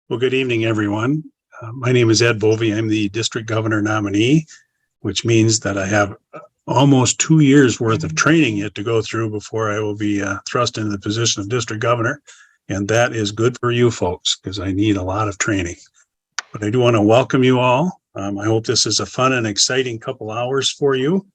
Well, good evening, everyone. My name is Ed Bovey. I'm the district governor nominee, which means that I have almost 2 years worth of training yet to go through before I will be thrust into the position of district governor. And that is good for you folks because I need a lot of training. But I do want to welcome you all. I hope this is a fun and exciting couple hours for you.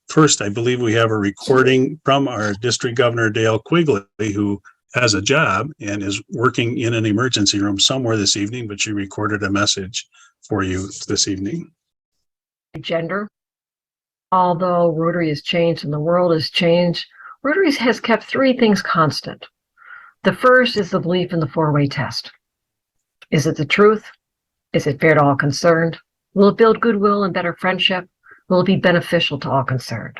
First, I believe we have a recording from our district governor, Dale Quigley, who has a job and is working in an emergency room somewhere this evening, but she recorded a message for you this evening. Gender. Although Rotary has changed and the world has changed, Rotary has kept three things constant. The first is the belief in the four-way test. Is it the truth? Is it fair to all concerned? Will it build goodwill and better friendship? Will it be beneficial to all concerned?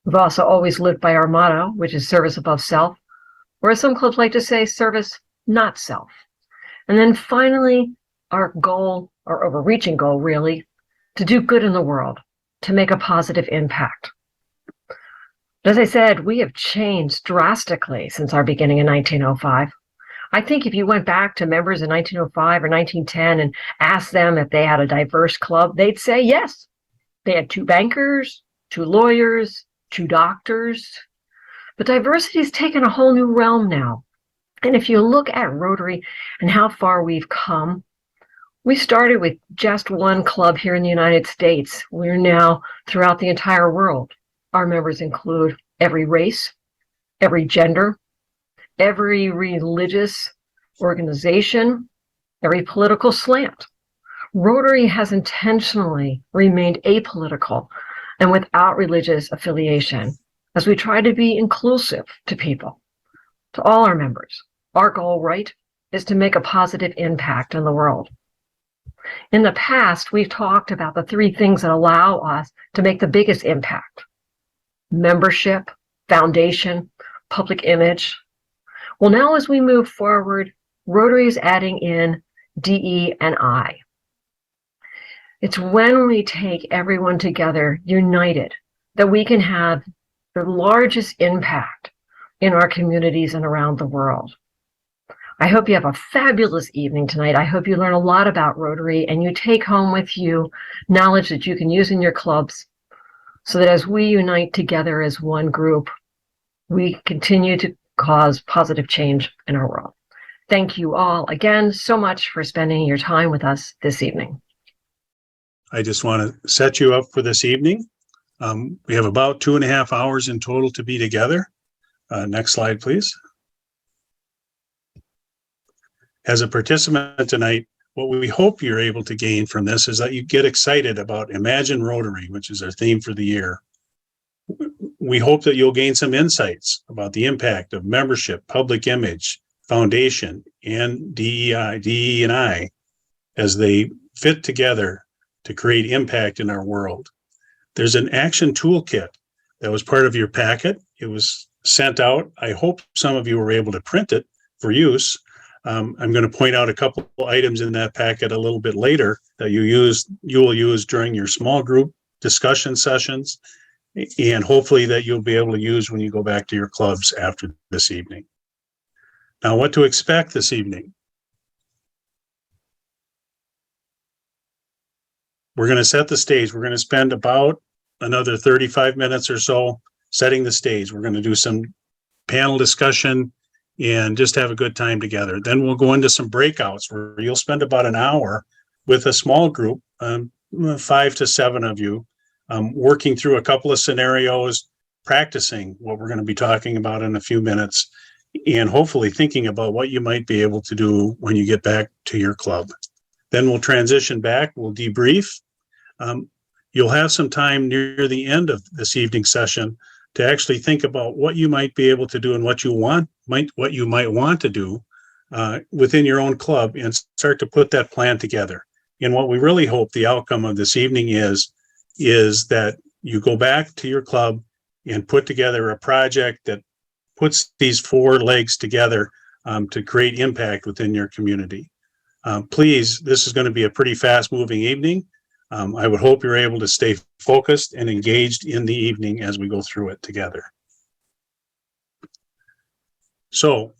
We've also always lived by our motto, which is service above self, or as some clubs like to say, service not self. And then finally, our goal, our overreaching goal really, to do good in the world, to make a positive impact. As I said, we have changed drastically since our beginning in 1905. I think if you went back to members in 1905 or 1910 and asked them if they had a diverse club, they'd say yes. They had 2 bankers, 2 lawyers, 2 doctors. But diversity has taken a whole new realm now. And if you look at Rotary and how far we've come, we started with just 1 club here in the United States. We're now throughout the entire world. Our members include every race, every gender, every religious organization, every political slant. Rotary has intentionally remained apolitical and without religious affiliation, as we try to be inclusive to people, to all our members. Our goal, right, is to make a positive impact in the world. In the past, we've talked about the 3 things that allow us to make the biggest impact: membership, foundation, public image. Well, now as we move forward, Rotary is adding in DE and I. It's when we take everyone together, united, that we can have the largest impact in our communities and around the world. I hope you have a fabulous evening tonight. I hope you learn a lot about Rotary and you take home with you knowledge that you can use in your clubs so that as we unite together as one group, we continue to cause positive change in our world. Thank you all again so much for spending your time with us this evening. I just want to set you up for this evening. We have about 2.5 hours in total to be together. Next slide, please. As a participant tonight, what we hope you're able to gain from this is that you get excited about Imagine Rotary, which is our theme for the year. We hope that you'll gain some insights about the impact of membership, public image, foundation, and DE and I as they fit together to create impact in our world. There's an action toolkit that was part of your packet. It was sent out. I hope some of you were able to print it for use. I'm going to point out a couple of items in that packet a little bit later that you will use during your small group discussion sessions, and hopefully that you'll be able to use when you go back to your clubs after this evening. Now, what to expect this evening? We're going to set the stage. We're going to spend about another 35 minutes or so setting the stage. We're going to do some panel discussion and just have a good time together. Then we'll go into some breakouts where you'll spend about an hour with a small group, 5 to 7 of you, working through a couple of scenarios, practicing what we're going to be talking about in a few minutes, and hopefully thinking about what you might be able to do when you get back to your club. Then we'll transition back, we'll debrief. You'll have some time near the end of this evening's session to actually think about what you might be able to do and what you might want to do within your own club and start to put that plan together. And what we really hope the outcome of this evening is that you go back to your club and put together a project that puts these 4 legs together to create impact within your community. Please, this is going to be a pretty fast-moving evening. I would hope you're able to stay focused and engaged in the evening as we go through it together. So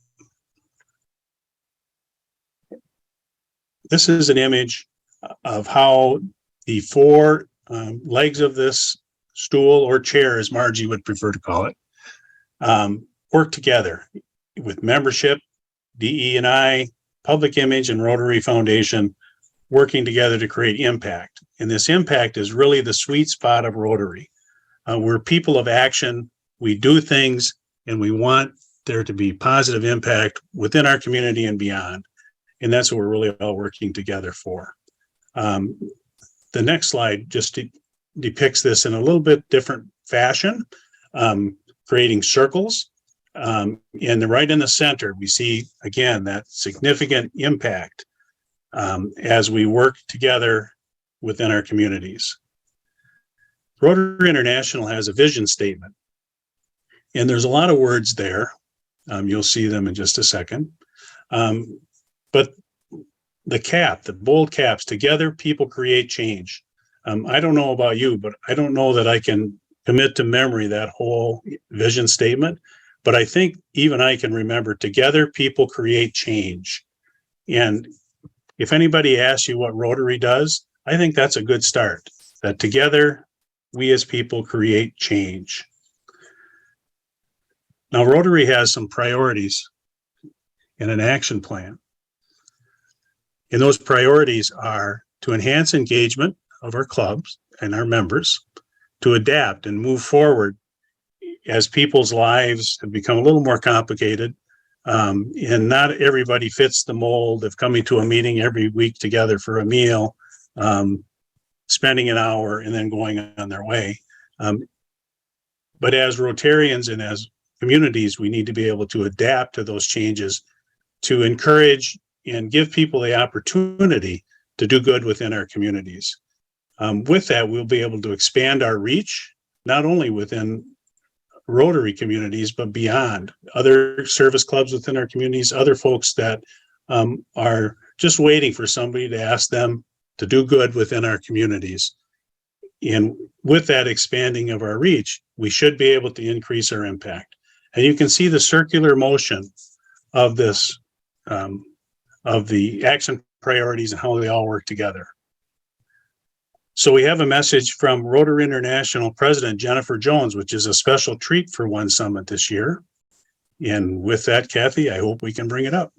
this is an image of how the four legs of this stool or chair, as Margie would prefer to call it, work together with membership, DE&I, Public Image, and Rotary Foundation working together to create impact. And this impact is really the sweet spot of Rotary. We're people of action. We do things, and we want there to be positive impact within our community and beyond. And that's what we're really all working together for. The next slide just depicts this in a little bit different fashion, creating circles. And right in the center, we see, again, that significant impact as we work together within our communities. Rotary International has a vision statement, and there's a lot of words there. You'll see them in just a second. But the bold caps, together people create change. I don't know about you, but I don't know that I can commit to memory that whole vision statement. But I think even I can remember, together people create change. And if anybody asks you what Rotary does, I think that's a good start. That together, we as people create change. Now, Rotary has some priorities and an action plan. And those priorities are to enhance engagement of our clubs and our members, to adapt and move forward as people's lives have become a little more complicated, and not everybody fits the mold of coming to a meeting every week together for a meal, spending an hour and then going on their way. But as Rotarians and as communities, we need to be able to adapt to those changes, to encourage and give people the opportunity to do good within our communities. With that, we'll be able to expand our reach, not only within Rotary communities, but beyond other service clubs within our communities, other folks that are just waiting for somebody to ask them to do good within our communities. And with that expanding of our reach, we should be able to increase our impact. And you can see the circular motion of this, of the action priorities and how they all work together. So we have a message from Rotary International President Jennifer Jones, which is a special treat for One Summit this year. And with that, Kathy, I hope we can bring it up.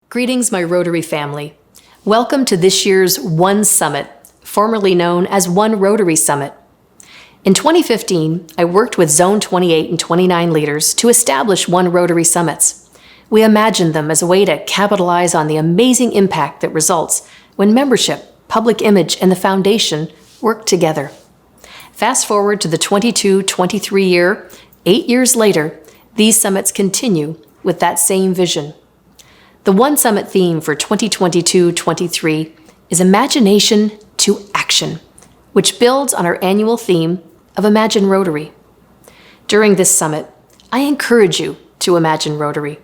Greetings, my Rotary family. Welcome to this year's One Summit, formerly known as One Rotary Summit. In 2015, I worked with Zone 28 and 29 leaders to establish One Rotary Summits. We imagined them as a way to capitalize on the amazing impact that results when membership, Public Image, and the Foundation work together. Fast forward to the 22-23 year, 8 years later, these summits continue with that same vision. The One Summit theme for 2022-23 is Imagination to Action, which builds on our annual theme of Imagine Rotary. During this summit, I encourage you to imagine Rotary.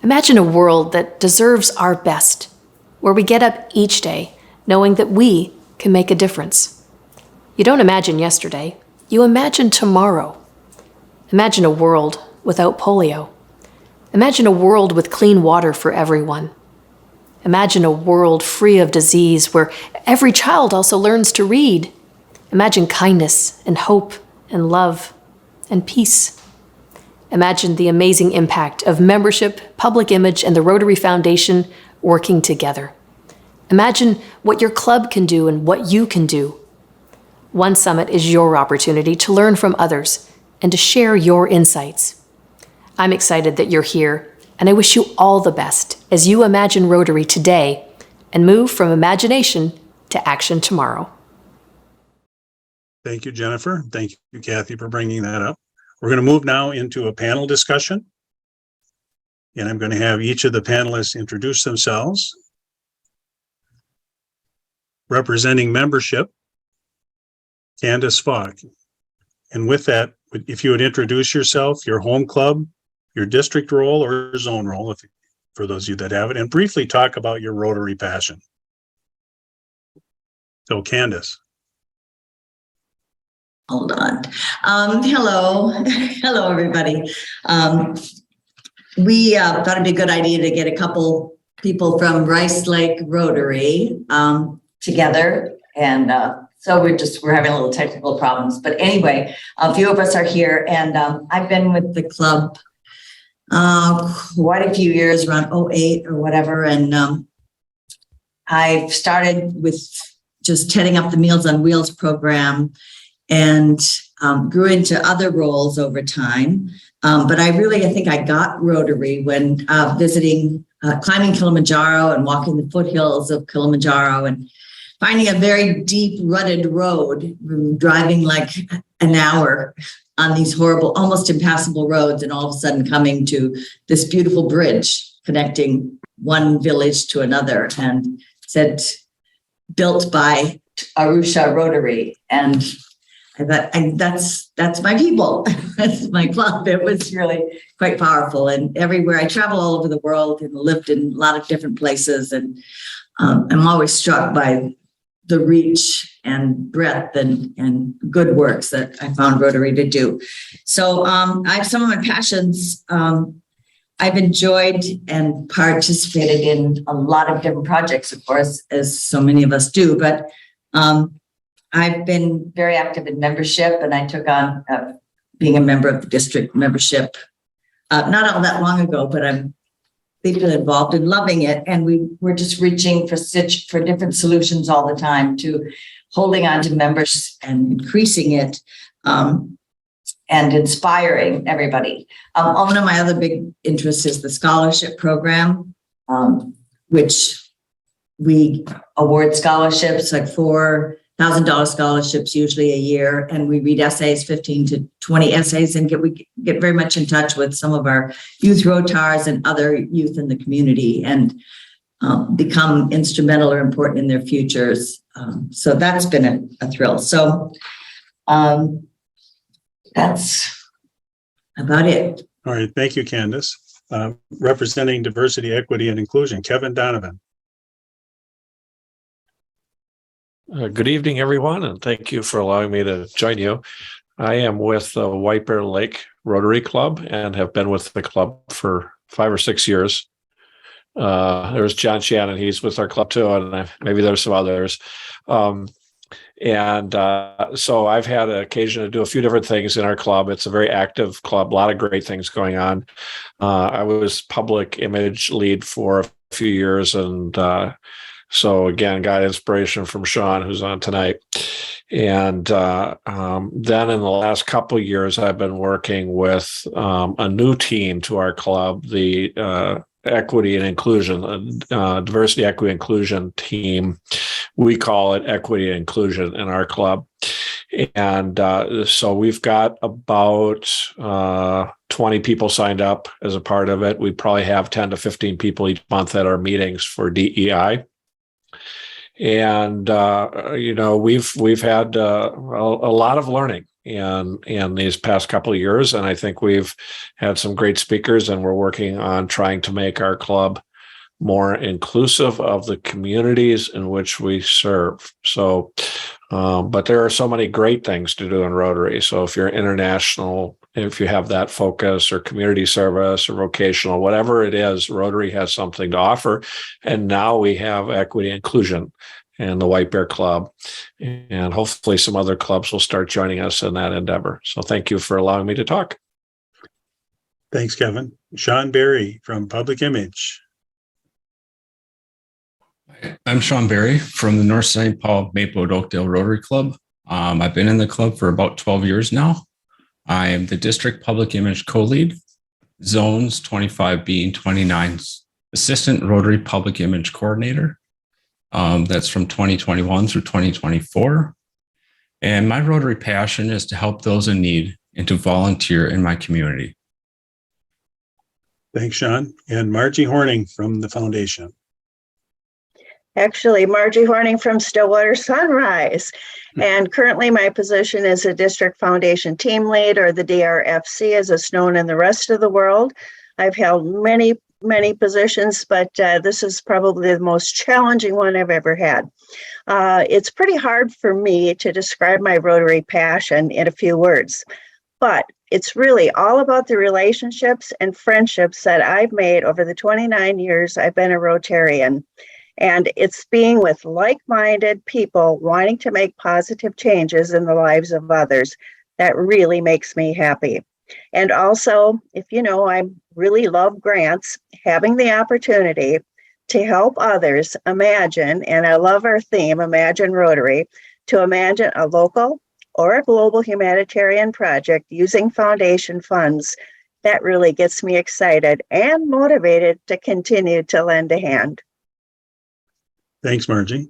Imagine a world that deserves our best, where we get up each day knowing that we can make a difference. You don't imagine yesterday, you imagine tomorrow. Imagine a world without polio. Imagine a world with clean water for everyone. Imagine a world free of disease where every child also learns to read. Imagine kindness and hope and love and peace. Imagine the amazing impact of membership, Public Image, and the Rotary Foundation working together. Imagine what your club can do and what you can do. One Summit is your opportunity to learn from others and to share your insights. I'm excited that you're here, and I wish you all the best as you imagine Rotary today and move from imagination to action tomorrow. Thank you, Jennifer. Thank you, Kathy, for bringing that up. We're going to move now into a panel discussion. And I'm going to have each of the panelists introduce themselves. Representing membership, Candace Falk. And with that, if you would introduce yourself, your home club, your district role or zone role, for those of you that have it, and briefly talk about your Rotary passion. So Candace. Hold on. Hello. Hello, everybody. We thought it'd be a good idea to get a couple people from Rice Lake Rotary together. And so we're having a little technical problems. But anyway, a few of us are here, and I've been with the club quite a few years, around '08 or whatever. And I started with just heading up the Meals on Wheels program, and grew into other roles over time. But I think I got Rotary when visiting, climbing Kilimanjaro and walking the foothills of Kilimanjaro and finding a very deep rutted road, driving like an hour on these horrible, almost impassable roads, and all of a sudden coming to this beautiful bridge connecting one village to another, and said, built by Arusha Rotary. And I thought, that's my people. That's my club. It was really quite powerful. And everywhere I travel all over the world and lived in a lot of different places. And I'm always struck by the reach and breadth and good works that I found Rotary to do. So I have some of my passions. I've enjoyed and participated in a lot of different projects, of course, as so many of us do, but I've been very active in membership, and I took on being a member of the district membership not all that long ago, but I'm deeply involved in loving it. And we're just reaching for different solutions all the time, to holding on to members and increasing it and inspiring everybody. One of my other big interests is the scholarship program, which we award scholarships, like $4,000 scholarships usually a year, and we read essays, 15 to 20 essays, and we get very much in touch with some of our youth Rotars and other youth in the community, and become instrumental or important in their futures. So that's been a thrill. So that's about it. All right. Thank you, Candace. Representing diversity, equity, and inclusion, Kevin Donovan. Good evening, everyone, and thank you for allowing me to join you. I am with the White Bear Lake Rotary Club and have been with the club for 5 or 6 years. There's John Shannon, he's with our club too, and maybe there's some others. So I've had an occasion to do a few different things in our club. It's a very active club, a lot of great things going on. I was public image lead for a few years, and so again, got inspiration from Sean, who's on tonight. And then in the last couple of years, I've been working with a new team to our club, the equity and inclusion, diversity, equity, inclusion team. We call it equity and inclusion in our club. And so we've got about 20 people signed up as a part of it. We probably have 10 to 15 people each month at our meetings for DEI. And we've had a lot of learning in these past couple of years, and I think we've had some great speakers, and we're working on trying to make our club more inclusive of the communities in which we serve. So, but there are so many great things to do in Rotary. So if you're international, if you have that focus, or community service, or vocational, whatever it is, Rotary has something to offer. And now we have equity and inclusion and the White Bear Club, and hopefully some other clubs will start joining us in that endeavor. So thank you for allowing me to talk. Thanks, Kevin. Sean Berry from Public Image. I'm Sean Berry from the North St. Paul Maplewood Oakdale Rotary Club. I've been in the club for about 12 years now. I am the District Public Image Co-Lead, Zones 25B and 29, Assistant Rotary Public Image Coordinator. That's from 2021 through 2024. And my Rotary passion is to help those in need and to volunteer in my community. Thanks, Sean. And Margie Horning from the foundation. Actually, Margie Horning from Stillwater Sunrise. And currently my position is a District Foundation Team Lead, or the DRFC as it's known in the rest of the world. I've held many positions, but this is probably the most challenging one I've ever had. It's pretty hard for me to describe my Rotary passion in a few words, but It's really all about the relationships and friendships that I've made over the 29 years I've been a Rotarian. And it's being with like-minded people wanting to make positive changes in the lives of others that really makes me happy. And also, if you know, I really love grants, having the opportunity to help others imagine, and I love our theme, Imagine Rotary, to imagine a local or a global humanitarian project using foundation funds, that really gets me excited and motivated to continue to lend a hand. Thanks, Margie.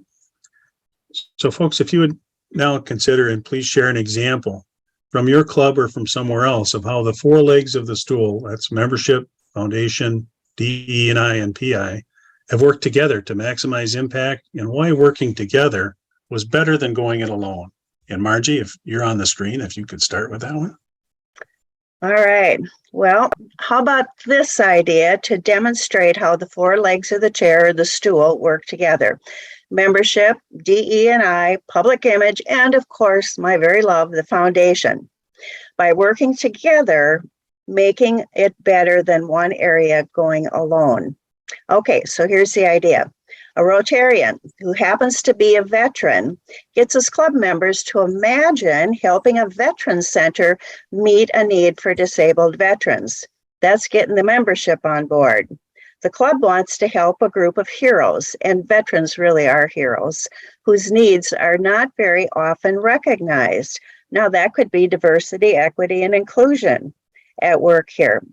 So folks, if you would now consider and please share an example from your club or from somewhere else of how the four legs of the stool, that's membership, foundation, DE&I, and PI, have worked together to maximize impact, and why working together was better than going it alone. And Margie, if you're on the screen, if you could start with that one. All right. Well, how about this idea to demonstrate how the four legs of the chair or the stool work together? Membership, DE&I, public image, and of course, my very love, the foundation. By working together, making it better than one area going alone. Okay, so here's the idea. A Rotarian who happens to be a veteran gets his club members to imagine helping a veterans center meet a need for disabled veterans. That's getting the membership on board. The club wants to help a group of heroes, and veterans really are heroes, whose needs are not very often recognized. Now, that could be diversity, equity, and inclusion at work here.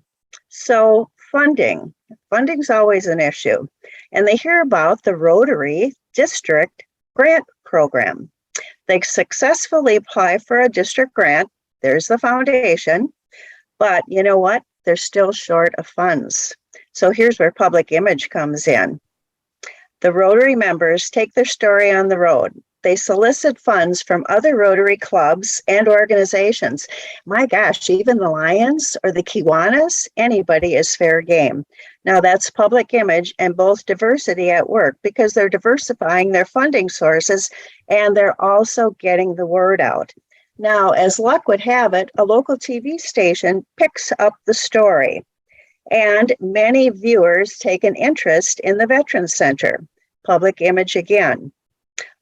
So funding. Funding's always an issue. And they hear about the Rotary District Grant Program. They successfully apply for a district grant. There's the foundation. But you know what? They're still short of funds. So here's where public image comes in. The Rotary members take their story on the road. They solicit funds from other Rotary clubs and organizations. My gosh, even the Lions or the Kiwanis, anybody is fair game. Now that's public image and both diversity at work, because they're diversifying their funding sources and they're also getting the word out. Now, as luck would have it, a local TV station picks up the story, and many viewers take an interest in the Veterans Center. Public image again.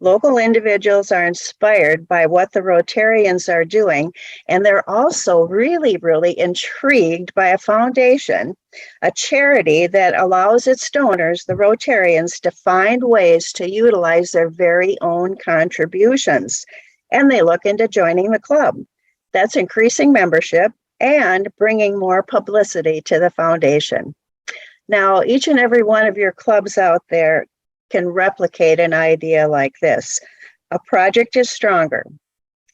Local individuals are inspired by what the Rotarians are doing, and they're also really, really intrigued by a foundation, a charity that allows its donors, the Rotarians, to find ways to utilize their very own contributions. And they look into joining the club. That's increasing membership and bringing more publicity to the foundation. Now, each and every one of your clubs out there can replicate an idea like this. A project is stronger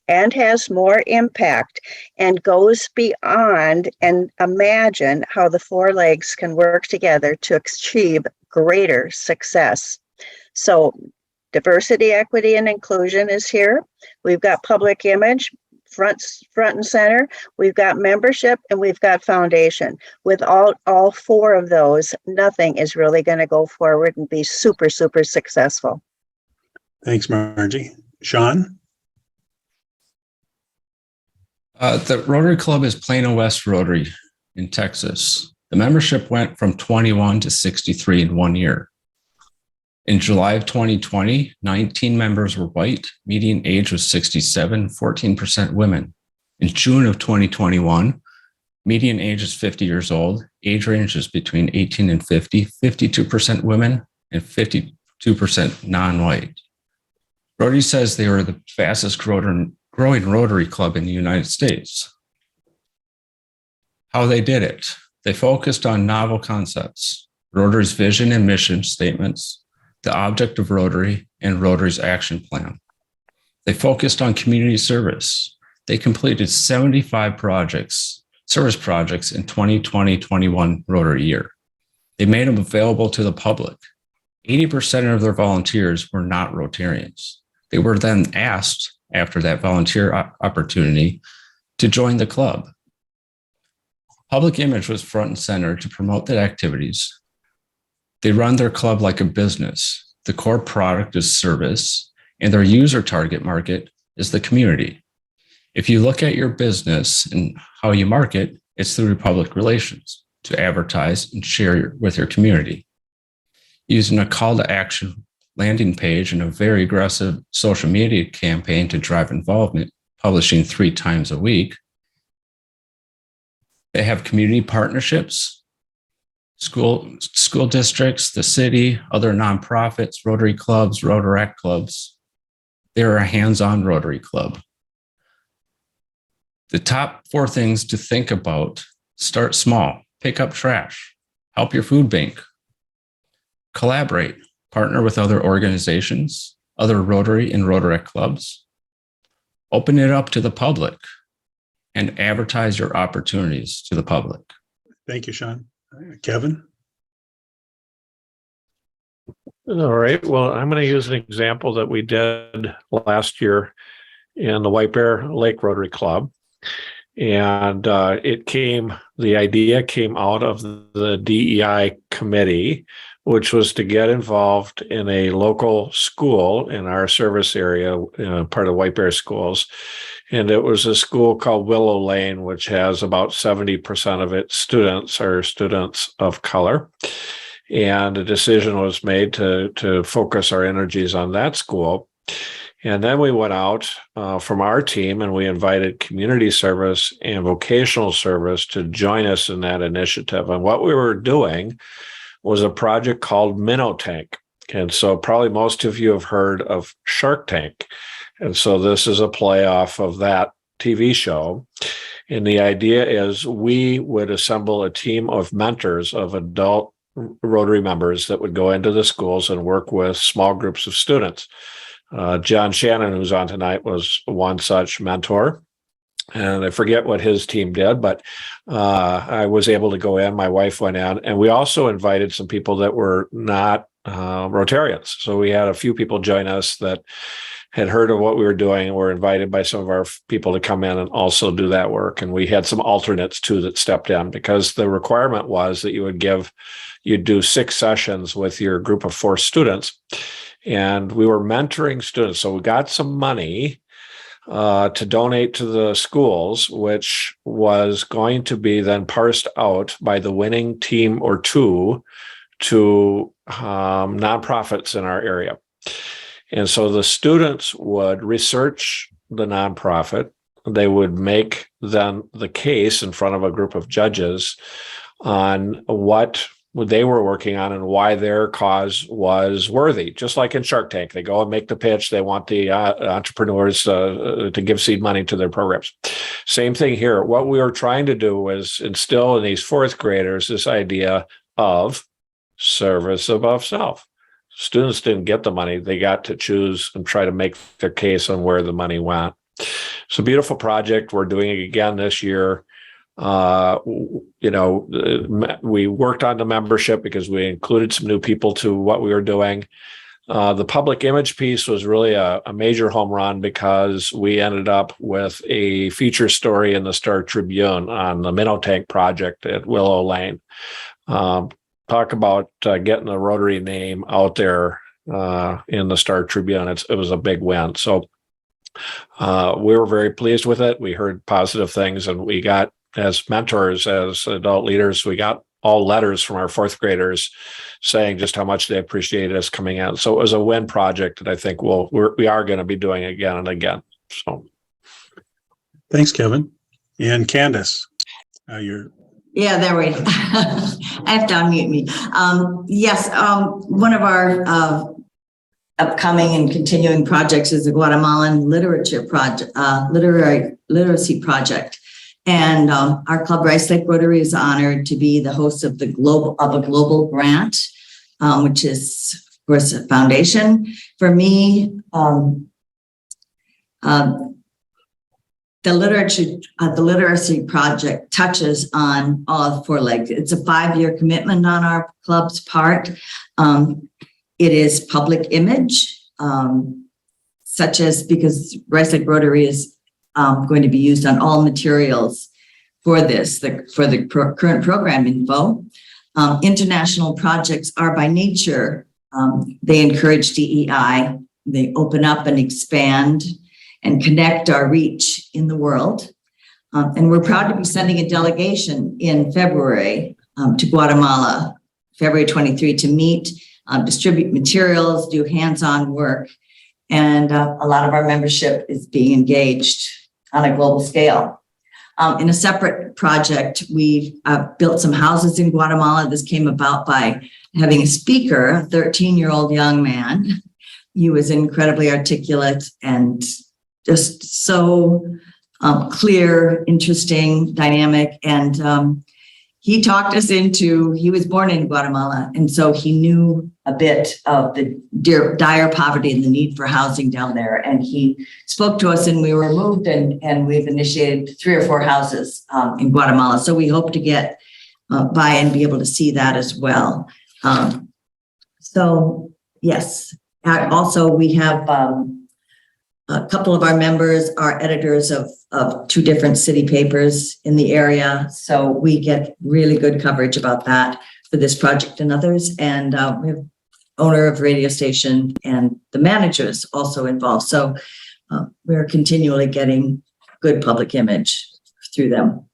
and has more impact and goes beyond and imagine how the four legs can work together to achieve greater success. So diversity, equity, and inclusion is here. We've got public image, front and center. We've got membership, and we've got foundation. With all four of those, nothing is really going to go forward and be super, super successful. Thanks, Margie. Sean? The Rotary Club is Plano West Rotary in Texas. The membership went from 21 to 63 in 1 year. In July of 2020, 19 members were white, median age was 67, 14% women. In June of 2021, median age is 50 years old, age range is between 18 and 50, 52% women and 52% non-white. Rotary says they were the fastest growing Rotary club in the United States. How they did it. They focused on novel concepts, Rotary's vision and mission statements, the object of Rotary, and Rotary's action plan. They focused on community service. They completed 75 service projects in 2020-21 Rotary year. They made them available to the public. 80% of their volunteers were not Rotarians. They were then asked, after that volunteer opportunity, to join the club. Public image was front and center to promote the activities. They run their club like a business. The core product is service, and their user target market is the community. If you look at your business and how you market, it's through public relations to advertise and share with your community. Using a call to action landing page and a very aggressive social media campaign to drive involvement, publishing 3 times a week. They have community partnerships, school districts, the city, other nonprofits, Rotary clubs, Rotaract clubs. They're a hands-on Rotary club. The top 4 things to think about: start small, pick up trash, help your food bank, collaborate, partner with other organizations, other Rotary and Rotaract clubs, open it up to the public, and advertise your opportunities to the public. Thank you, Sean. Kevin? All right. Well, I'm going to use an example that we did last year in the White Bear Lake Rotary Club. And the idea came out of the DEI committee, which was to get involved in a local school in our service area, part of White Bear Schools. And it was a school called Willow Lane, which has about 70% of its students are students of color. And a decision was made to focus our energies on that school. And then we went out from our team and we invited community service and vocational service to join us in that initiative. And what we were doing was a project called Minnow Tank. And so probably most of you have heard of Shark Tank. And so this is a play off of that TV show. And the idea is we would assemble a team of mentors of adult Rotary members that would go into the schools and work with small groups of students. John Shannon, who's on tonight, was one such mentor. And I forget what his team did, but I was able to go in. My wife went in. And we also invited some people that were not Rotarians. So we had a few people join us that had heard of what we were doing and were invited by some of our people to come in and also do that work. And we had some alternates too that stepped in, because the requirement was that you'd do 6 sessions with your group of 4 students. And we were mentoring students. So we got some money to donate to the schools, which was going to be then parsed out by the winning team or 2 to nonprofits in our area. And so the students would research the nonprofit. They would make then the case in front of a group of judges on what they were working on and why their cause was worthy. Just like in Shark Tank, they go and make the pitch. They want the entrepreneurs to give seed money to their programs. Same thing here. What we were trying to do was instill in these 4th graders this idea of service above self. Students didn't get the money. They got to choose and try to make their case on where the money went. It's a beautiful project. We're doing it again this year. We worked on the membership because we included some new people to what we were doing. The public image piece was really a major home run because we ended up with a feature story in the Star Tribune on the Minnow Tank project at Willow Lane. Talk about getting the Rotary name out there in the Star Tribune. It was a big win. So we were very pleased with it. We heard positive things, and we got, as mentors, as adult leaders, we got all letters from our 4th graders saying just how much they appreciated us coming out. So it was a win project that I think we are going to be doing again and again. So, Thanks, Kevin. And Candace, Yeah, there we go. I have to unmute me. Yes, one of our upcoming and continuing projects is the Guatemalan literacy project. And our club, Rice Lake Rotary, is honored to be the host of a global grant, which is, of course, a foundation. For me, the literacy project touches on all 4 legs. It's a 5-year commitment on our club's part. It is public image, such as, because Rice Lake Rotary is going to be used on all materials for this, for the current program info. International projects are by nature, they encourage DEI, they open up and expand and connect our reach in the world. And we're proud to be sending a delegation in February to Guatemala, February 23, to meet, distribute materials, do hands-on work. And a lot of our membership is being engaged on a global scale. In a separate project, we built some houses in Guatemala. This came about by having a speaker, a 13-year-old young man. He was incredibly articulate and just so clear, interesting, dynamic. And he talked us into, he was born in Guatemala, and so he knew a bit of the dire poverty and the need for housing down there. And he spoke to us, and we were moved, and we've initiated 3 or 4 houses in Guatemala. So we hope to get by and be able to see that as well. So yes, also we have a couple of our members are editors of 2 different city papers in the area. So we get really good coverage about that for this project and others. And we have owner of radio station and the managers also involved. So we're continually getting good public image through them.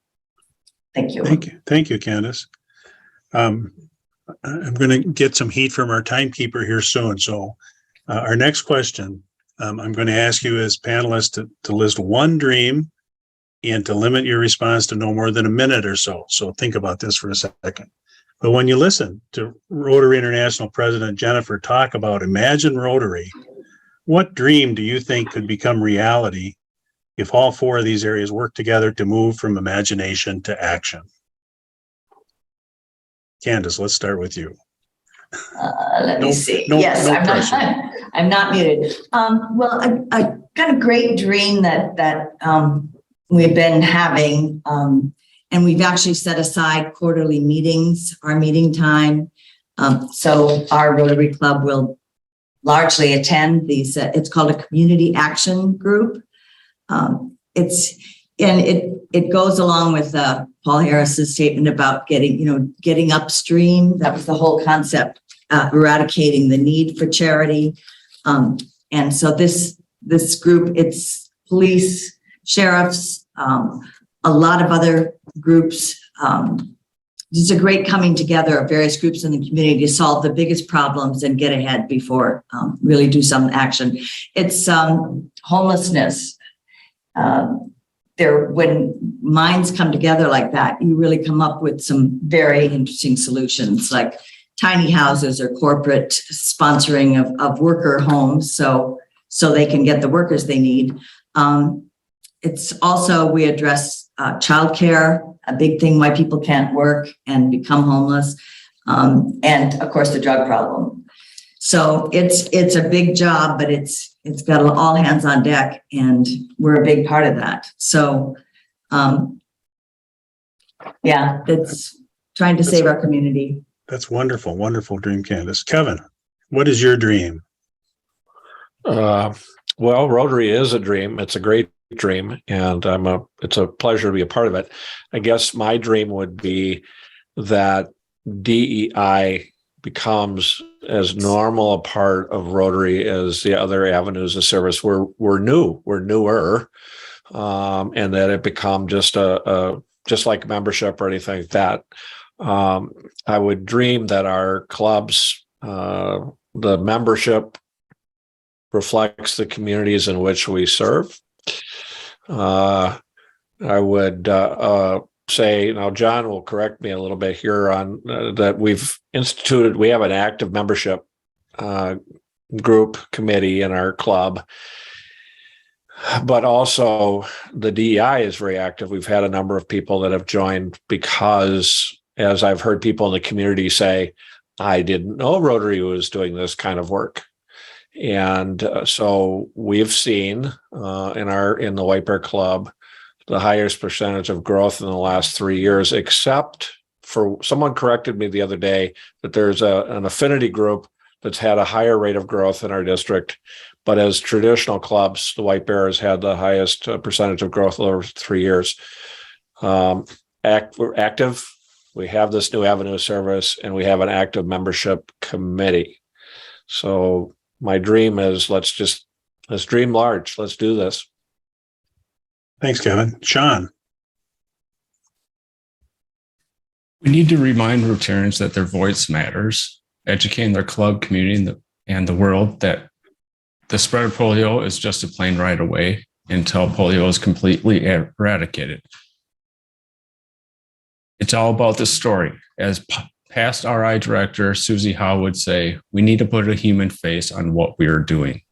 Thank you. Thank you. Thank you, Candace. I'm going to get some heat from our timekeeper here soon. So our next question, I'm going to ask you as panelists to list one dream and to limit your response to no more than a minute or so. So think about this for a second. But when you listen to Rotary International President Jennifer talk about Imagine Rotary, what dream do you think could become reality if all 4 of these areas work together to move from imagination to action? Candace, let's start with you. Let me see. No Yes, pressure. I'm not muted. Well, a kind of great dream that we've been having, and we've actually set aside quarterly meetings, our meeting time. So our Rotary Club will largely attend these. It's called a community action group. It goes along with Paul Harris's statement about getting upstream. That was the whole concept, eradicating the need for charity. And so this group, it's police, sheriffs, a lot of other groups. It's a great coming together of various groups in the community to solve the biggest problems and get ahead before really do some action. It's homelessness. When minds come together like that, you really come up with some very interesting solutions, like tiny houses or corporate sponsoring of worker homes, so they can get the workers they need. It's also, we address childcare, a big thing why people can't work and become homeless, and of course the drug problem. So it's a big job, but it's got all hands on deck, and we're a big part of that. So yeah, it's trying to save our community. That's wonderful. Wonderful dream, Candace. Kevin, what is your dream? Well, Rotary is a dream. It's a great dream, and it's a pleasure to be a part of it. I guess my dream would be that DEI becomes as normal a part of Rotary as the other avenues of service. We're newer, and that it become just just like membership or anything like that. I would dream that our clubs, the membership reflects the communities in which we serve. I would say, now John will correct me a little bit here on that we have an active membership group committee in our club, but also the DEI is very active. We've had a number of people that have joined because, as I've heard people in the community say, I didn't know Rotary was doing this kind of work. And so we've seen in the White Bear Club the highest percentage of growth in the last 3 years, except for someone corrected me the other day that there's an affinity group that's had a higher rate of growth in our district. But as traditional clubs, the White Bear has had the highest percentage of growth over 3 years. We're active. We have this new avenue of service, and we have an active membership committee. So my dream is let's dream large. Let's do this. Thanks, Kevin. Sean? We need to remind Rotarians that their voice matters, educating their club community and the world that the spread of polio is just a plane ride away until polio is completely eradicated. It's all about the story. As past RI director Susie Howe would say, we need to put a human face on what we are doing.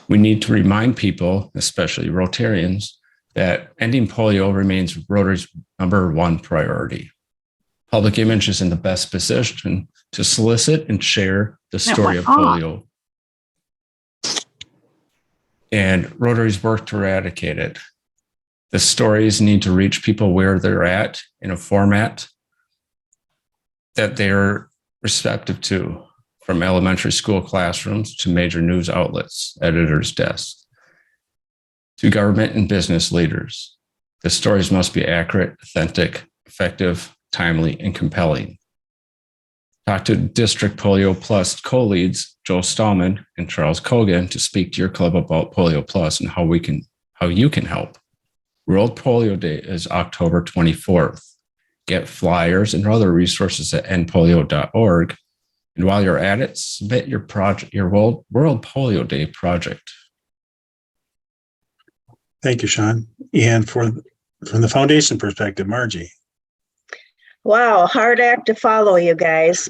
We need to remind people, especially Rotarians, that ending polio remains Rotary's #1 priority. Public image is in the best position to solicit and share the story of polio. And Rotary's work to eradicate it. The stories need to reach people where they're at in a format that they're receptive to, from elementary school classrooms to major news outlets, editors' desks, to government and business leaders. The stories must be accurate, authentic, effective, timely, and compelling. Talk to District Polio Plus co-leads Joe Stallman and Charles Kogan to speak to your club about Polio Plus and how you can help. World Polio Day is October 24th. Get flyers and other resources at endpolio.org. And while you're at it, submit your project, your World Polio Day project. Thank you, Sean. And from the foundation perspective, Margie? Wow, hard act to follow, you guys.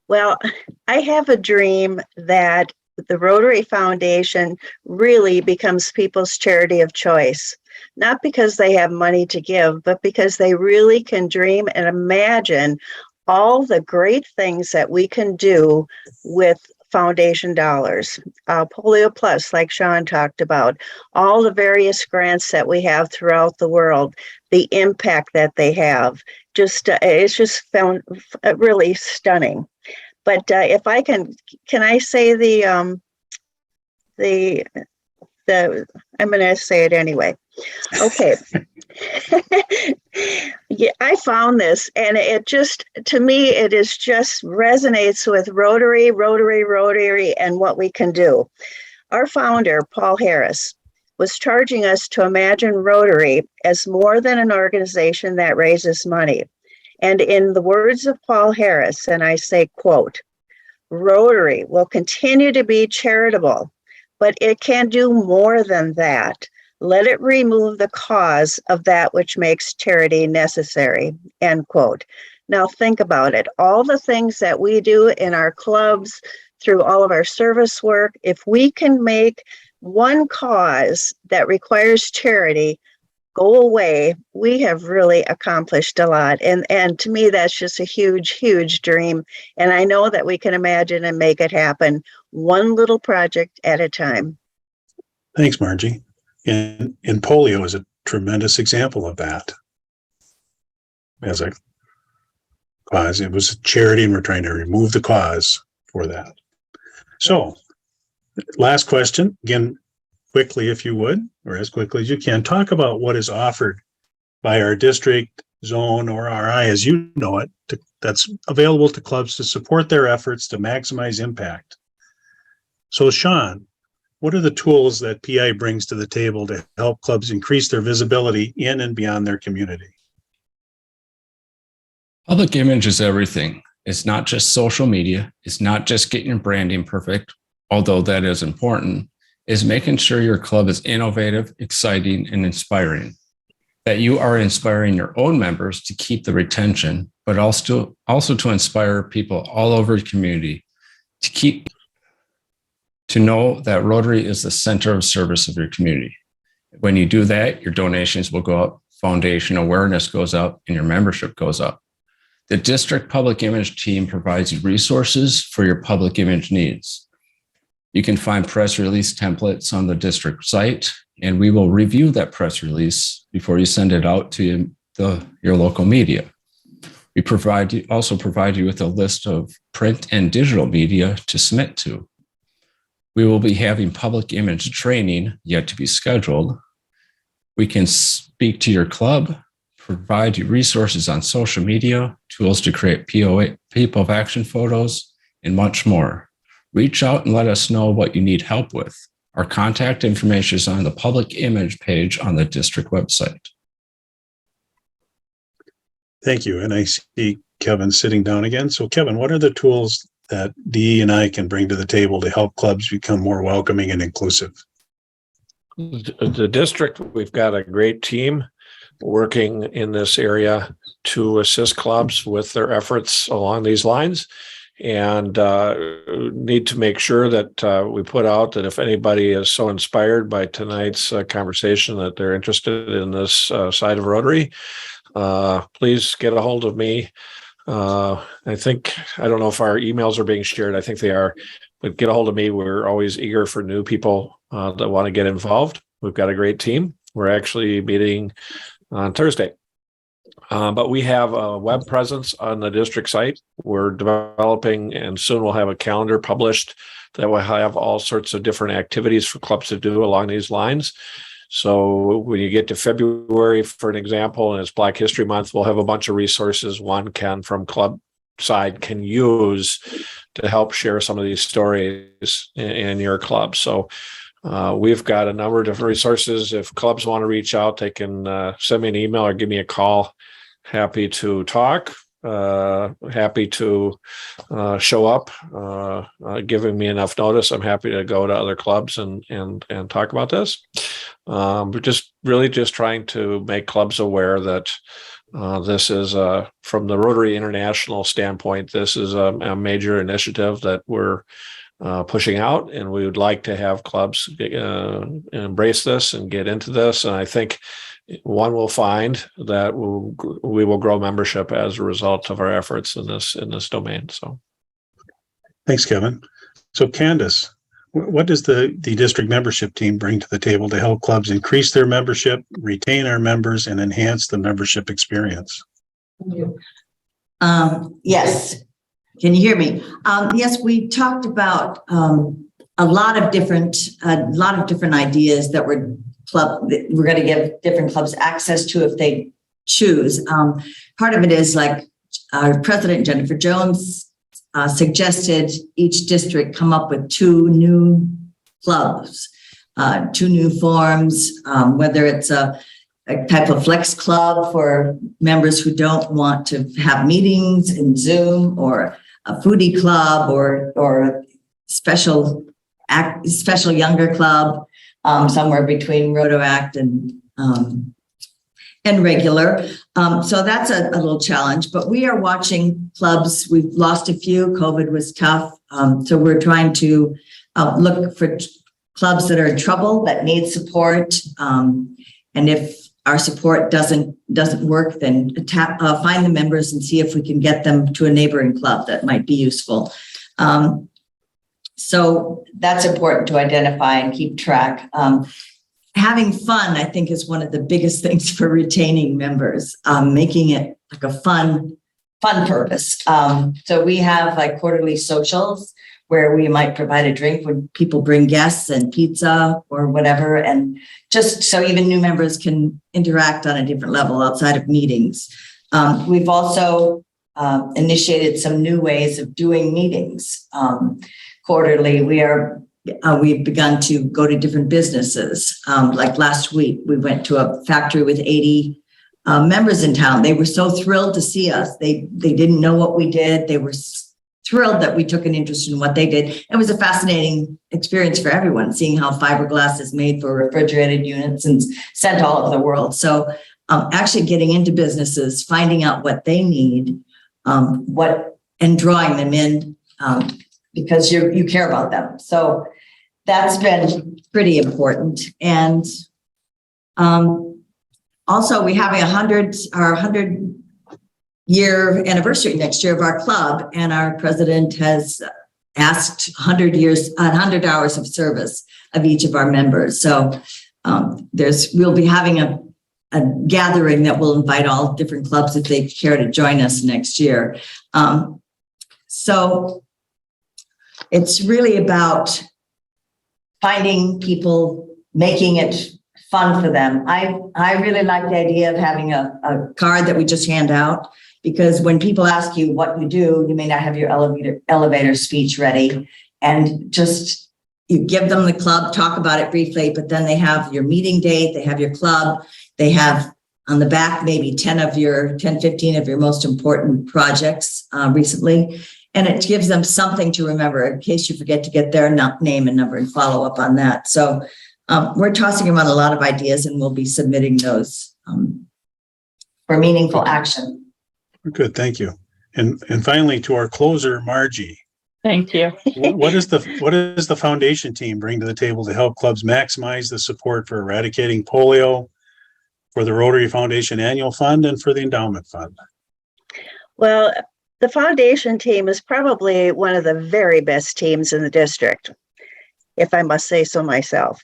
Well, I have a dream that the Rotary Foundation really becomes people's charity of choice, not because they have money to give, but because they really can dream and imagine all the great things that we can do with foundation dollars. Polio Plus, like Sean talked about, all the various grants that we have throughout the world, the impact that they have, it's just found really stunning. But if I can I say I'm going to say it anyway. Okay. Yeah, I found this, and it just, to me, it is just resonates with Rotary, and what we can do. Our founder, Paul Harris, was charging us to imagine Rotary as more than an organization that raises money. And in the words of Paul Harris, and I say, quote, Rotary will continue to be charitable, but it can do more than that. Let it remove the cause of that which makes charity necessary, end quote. Now think about it. All the things that we do in our clubs, through all of our service work, if we can make one cause that requires charity go away, we have really accomplished a lot. And to me, that's just a huge, huge dream. And I know that we can imagine and make it happen one little project at a time. Thanks, Margie. And polio is a tremendous example of that. As a cause, it was a charity, and we're trying to remove the cause for that. So, last question, again, quickly, if you would, or as quickly as you can, talk about what is offered by our district, zone, or RI, as you know it, that's available to clubs to support their efforts to maximize impact. So, Sean, what are the tools that PI brings to the table to help clubs increase their visibility in and beyond their community? Public image is everything. It's not just social media. It's not just getting your branding perfect, although that is important. Is making sure your club is innovative, exciting, and inspiring. That you are inspiring your own members to keep the retention, but also to inspire people all over the community to know that Rotary is the center of service of your community. When you do that, your donations will go up, foundation awareness goes up, and your membership goes up. The district public image team provides you resources for your public image needs. You can find press release templates on the district site, and we will review that press release before you send it out to your local media. We also provide you with a list of print and digital media to submit to. We will be having public image training yet to be scheduled. We can speak to your club, provide you resources on social media, tools to create people of action photos, and much more. Reach out and let us know what you need help with. Our contact information is on the public image page on the district website. Thank you. And I see Kevin sitting down again. So Kevin, what are the tools that Dee and I can bring to the table to help clubs become more welcoming and inclusive? The district, we've got a great team working in this area to assist clubs with their efforts along these lines. And need to make sure that we put out that if anybody is so inspired by tonight's conversation that they're interested in this side of Rotary, please get a hold of me. I don't know if our emails are being shared. I think they are, but get a hold of me. We're always eager for new people that want to get involved. We've got a great team. We're actually meeting on Thursday. But we have a web presence on the district site. We're developing, and soon we'll have a calendar published that will have all sorts of different activities for clubs to do along these lines. So when you get to February, for an example, and it's Black History Month, we'll have a bunch of resources one can from club side can use to help share some of these stories in your club. So we've got a number of different resources. If clubs want to reach out, they can send me an email or give me a call. Happy to talk, happy to show up, giving me enough notice. I'm happy to go to other clubs and talk about this. We're just trying to make clubs aware that this is, from the Rotary International standpoint, this is a major initiative that we're pushing out, and we would like to have clubs embrace this and get into this. And I think one will find that we will grow membership as a result of our efforts in this domain. So, Thanks, Kevin. So, Candace, what does the district membership team bring to the table to help clubs increase their membership, retain our members, and enhance the membership experience? Yes. Can you hear me? Yes, we talked about a lot of different ideas that we're going to give different clubs access to if they choose. Part of it is like our president, Jennifer Jones, suggested each district come up with 2 new clubs, 2 new forms, whether it's a type of flex club for members who don't want to have meetings in Zoom, or a foodie club, or a special younger club, somewhere between Rotaract and regular. So that's a little challenge, but we are watching clubs. We've lost a few. COVID was tough. So we're trying to look for clubs that are in trouble, that need support. And if our support doesn't work, then find the members and see if we can get them to a neighboring club that might be useful. So that's important to identify and keep track. Having fun, I think, is one of the biggest things for retaining members, making it like a fun purpose. So we have like quarterly socials where we might provide a drink when people bring guests and pizza or whatever. And just so even new members can interact on a different level outside of meetings. We've also initiated some new ways of doing meetings. Quarterly, we've begun to go to different businesses. Like last week, we went to a factory with 80 members in town. They were so thrilled to see us. They didn't know what we did. They were thrilled that we took an interest in what they did. It was a fascinating experience for everyone, seeing how fiberglass is made for refrigerated units and sent all over the world. So actually getting into businesses, finding out what they need, and drawing them in because you care about them. So that's been pretty important. And also we having our 100-year anniversary next year of our club, and our president has asked 100 hours of service of each of our members. So we'll be having a gathering that will invite all different clubs if they care to join us next year. So it's really about finding people, making it fun for them. I really like the idea of having a card that we just hand out, because when people ask you what you do, you may not have your elevator speech ready, and just you give them the club, talk about it briefly, but then they have your meeting date, they have your club, they have on the back maybe 10, 15 of your most important projects recently. And it gives them something to remember in case you forget to get their name and number and follow up on that. So we're tossing around a lot of ideas, and we'll be submitting those for meaningful action. Good, thank you. And finally, to our closer, Margie. Thank you. What does the foundation team bring to the table to help clubs maximize the support for eradicating polio, for the Rotary Foundation Annual Fund, and for the Endowment Fund? Well, the foundation team is probably one of the very best teams in the district, if I must say so myself.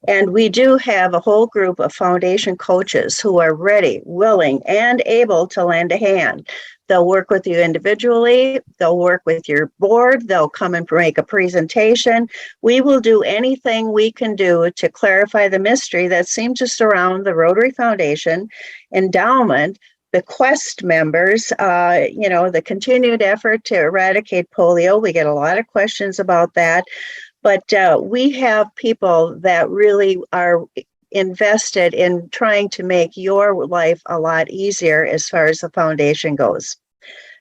And we do have a whole group of foundation coaches who are ready, willing, and able to lend a hand. They'll work with you individually. They'll work with your board. They'll come and make a presentation. We will do anything we can do to clarify the mystery that seems to surround the Rotary Foundation endowment, the Quest members, the continued effort to eradicate polio. We get a lot of questions about that. But we have people that really are invested in trying to make your life a lot easier as far as the foundation goes.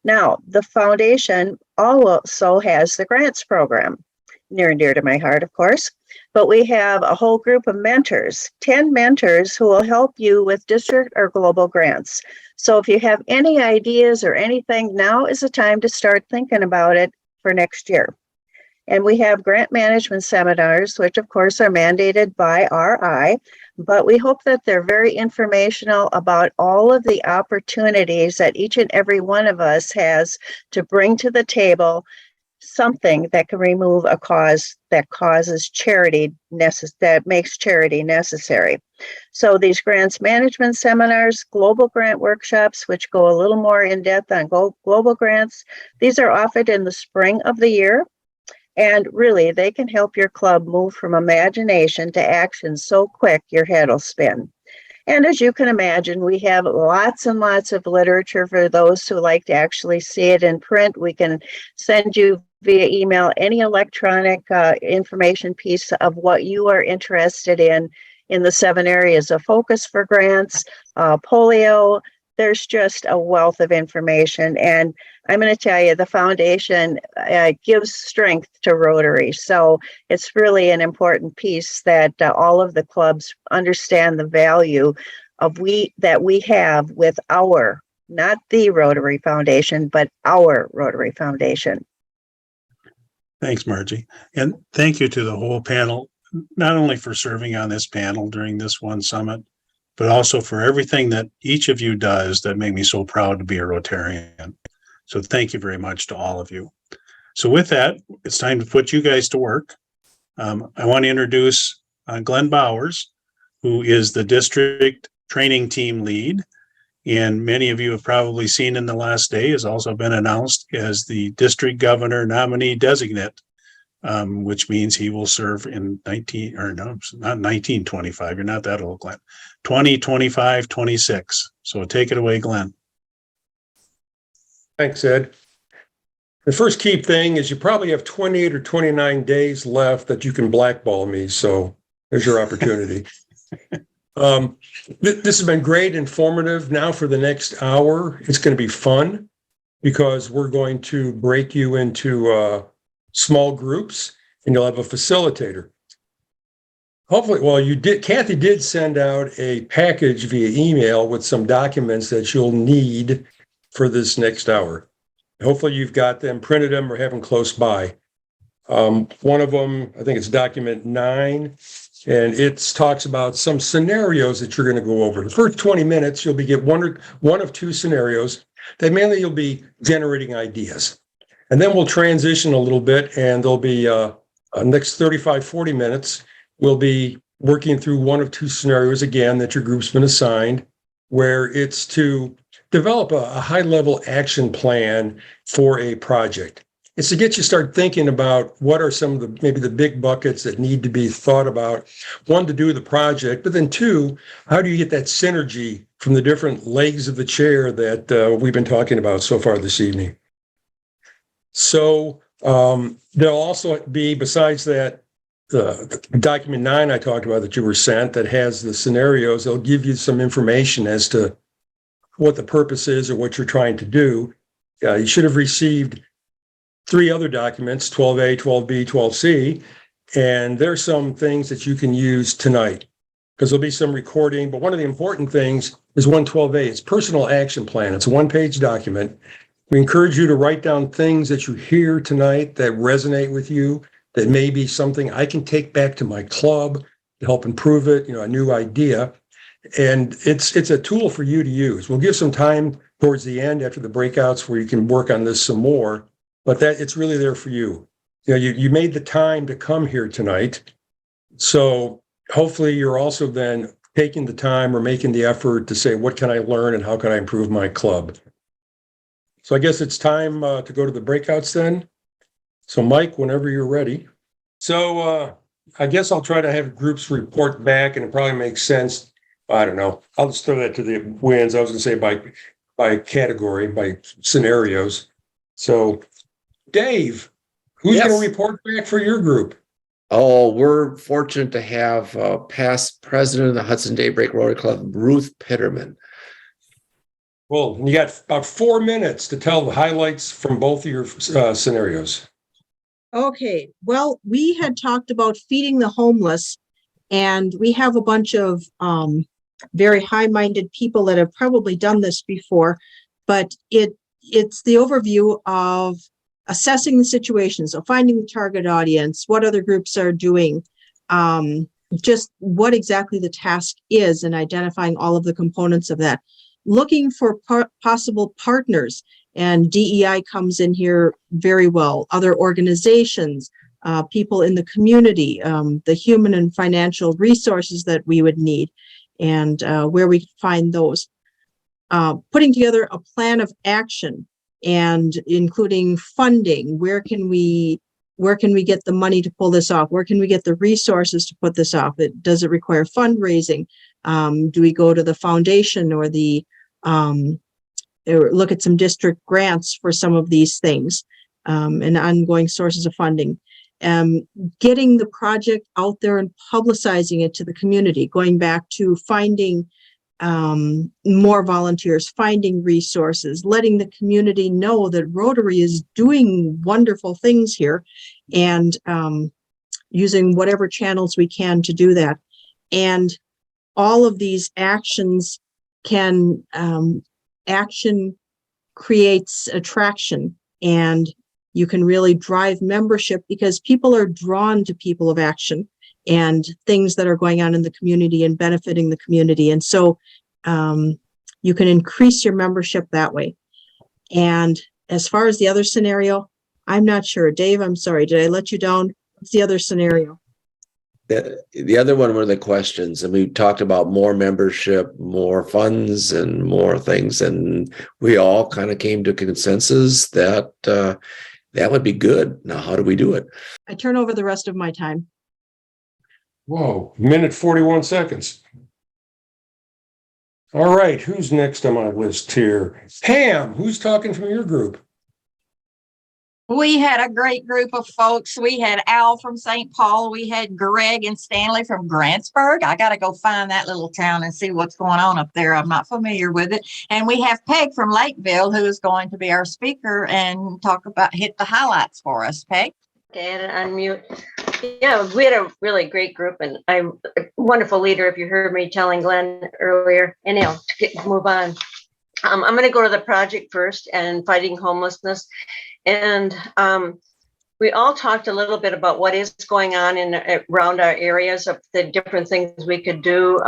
Now, the foundation also has the grants program, near and dear to my heart, of course, but we have a whole group of mentors, 10 mentors who will help you with district or global grants. So if you have any ideas or anything, now is the time to start thinking about it for next year. And we have grant management seminars, which of course are mandated by RI, but we hope that they're very informational about all of the opportunities that each and every one of us has to bring to the table something that can remove a cause that causes charity, that makes charity necessary. So these grants management seminars, global grant workshops, which go a little more in depth on global grants, these are offered in the spring of the year. And really, they can help your club move from imagination to action so quick your head will spin. And as you can imagine, we have lots and lots of literature for those who like to actually see it in print. We can send you via email any electronic information piece of what you are interested in the 7 areas of focus for grants, polio. There's just a wealth of information. And I'm going to tell you, the foundation gives strength to Rotary. So it's really an important piece that all of the clubs understand the value of that we have with our, not the Rotary Foundation, but our Rotary Foundation. Thanks, Margie. And thank you to the whole panel, not only for serving on this panel during this one summit, but also for everything that each of you does that make me so proud to be a Rotarian. So thank you very much to all of you. So with that, it's time to put you guys to work. I want to introduce Glenn Bowers, who is the district training team lead. And many of you have probably seen in the last day has also been announced as the district governor nominee designate, which means he will serve in 1925. You're not that old, Glenn. 2025, 26. So take it away, Glenn. Thanks, Ed. The first key thing is you probably have 28 or 29 days left that you can blackball me. So there's your opportunity. This has been great, informative. Now for the next hour, it's going to be fun because we're going to break you into small groups and you'll have a facilitator. Hopefully, well, Kathy did send out a package via email with some documents that you'll need for this next hour. Hopefully you've got them, printed them, or have them close by. One of them, I think it's document 9, and it talks about some scenarios that you're going to go over. The first 20 minutes, you'll get one of 2 scenarios that mainly you'll be generating ideas. And then we'll transition a little bit, and there'll be next 35, 40 minutes, we'll be working through one of 2 scenarios again that your group's been assigned, where it's to develop a high-level action plan for a project. It's to get you start thinking about what are some of maybe the big buckets that need to be thought about. 1, to do the project, but then 2, how do you get that synergy from the different legs of the chair that we've been talking about so far this evening? So there'll also be, besides that, the document 9 I talked about that you were sent that has the scenarios. They'll give you some information as to what the purpose is or what you're trying to do. You should have received 3 other documents, 12A, 12B, 12C, and there's some things that you can use tonight because there'll be some recording. But one of the important things is 112A. It's personal action plan. It's a 1-page document. We encourage you to write down things that you hear tonight that resonate with you, that may be something I can take back to my club to help improve it, a new idea. And it's a tool for you to use. We'll give some time towards the end after the breakouts where you can work on this some more, but that it's really there for you. You made the time to come here tonight. So hopefully you're also then taking the time or making the effort to say, what can I learn and how can I improve my club? So I guess it's time to go to the breakouts then. So Mike, whenever you're ready. So I guess I'll try to have groups report back, and it probably makes sense. I don't know. I'll just throw that to the winds. I was going to say by category, by scenarios. So Dave, who's Yes. going to report back for your group? Oh, we're fortunate to have past president of the Hudson Daybreak Rotary Club, Ruth Pitterman. Well, you got about 4 minutes to tell the highlights from both of your scenarios. Okay, well, we had talked about feeding the homeless, and we have a bunch of very high-minded people that have probably done this before, but it's the overview of assessing the situation. So finding the target audience, what other groups are doing, just what exactly the task is, and identifying all of the components of that. Looking for possible partners, and DEI comes in here very well. Other organizations, people in the community, the human and financial resources that we would need, and where we find those. Putting together a plan of action and including funding. Where can we get the money to pull this off? Where can we get the resources to put this off? Does it require fundraising? Do we go to the foundation or or look at some district grants for some of these things, and ongoing sources of funding? Getting the project out there and publicizing it to the community, going back to finding more volunteers, finding resources, letting the community know that Rotary is doing wonderful things here, and using whatever channels we can to do that. And all of these actions action creates attraction, and you can really drive membership because people are drawn to people of action and things that are going on in the community and benefiting the community. And so you can increase your membership that way. And as far as the other scenario, I'm not sure. Dave, I'm sorry. Did I let you down? What's the other scenario? The other one were the questions, and we talked about more membership, more funds, and more things, and we all kind of came to a consensus that that would be good. Now, how do we do it? I turn over the rest of my time. Whoa, minute 41 seconds. All right, who's next on my list here? Pam, who's talking from your group? We had a great group of folks. We had Al from St. Paul. We had Greg and Stanley from Grantsburg. I got to go find that little town and see what's going on up there. I'm not familiar with it. And we have Peg from Lakeville, who is going to be our speaker and hit the highlights for us. Peg? Okay, and unmute. Yeah, we had a really great group, and I'm a wonderful leader. If you heard me telling Glenn earlier, anyhow, to move on. I'm going to go to the project first and fighting homelessness. And we all talked a little bit about what is going on around our areas, of the different things we could do,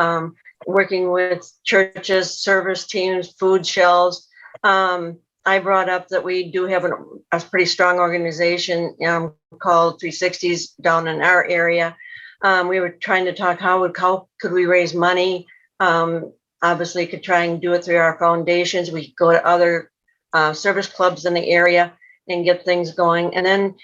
working with churches, service teams, food shelves. I brought up that we do have a pretty strong organization called 360s down in our area. We were trying to talk how could we raise money. Obviously, could try and do it through our foundations. We could go to other service clubs in the area and get things going. And then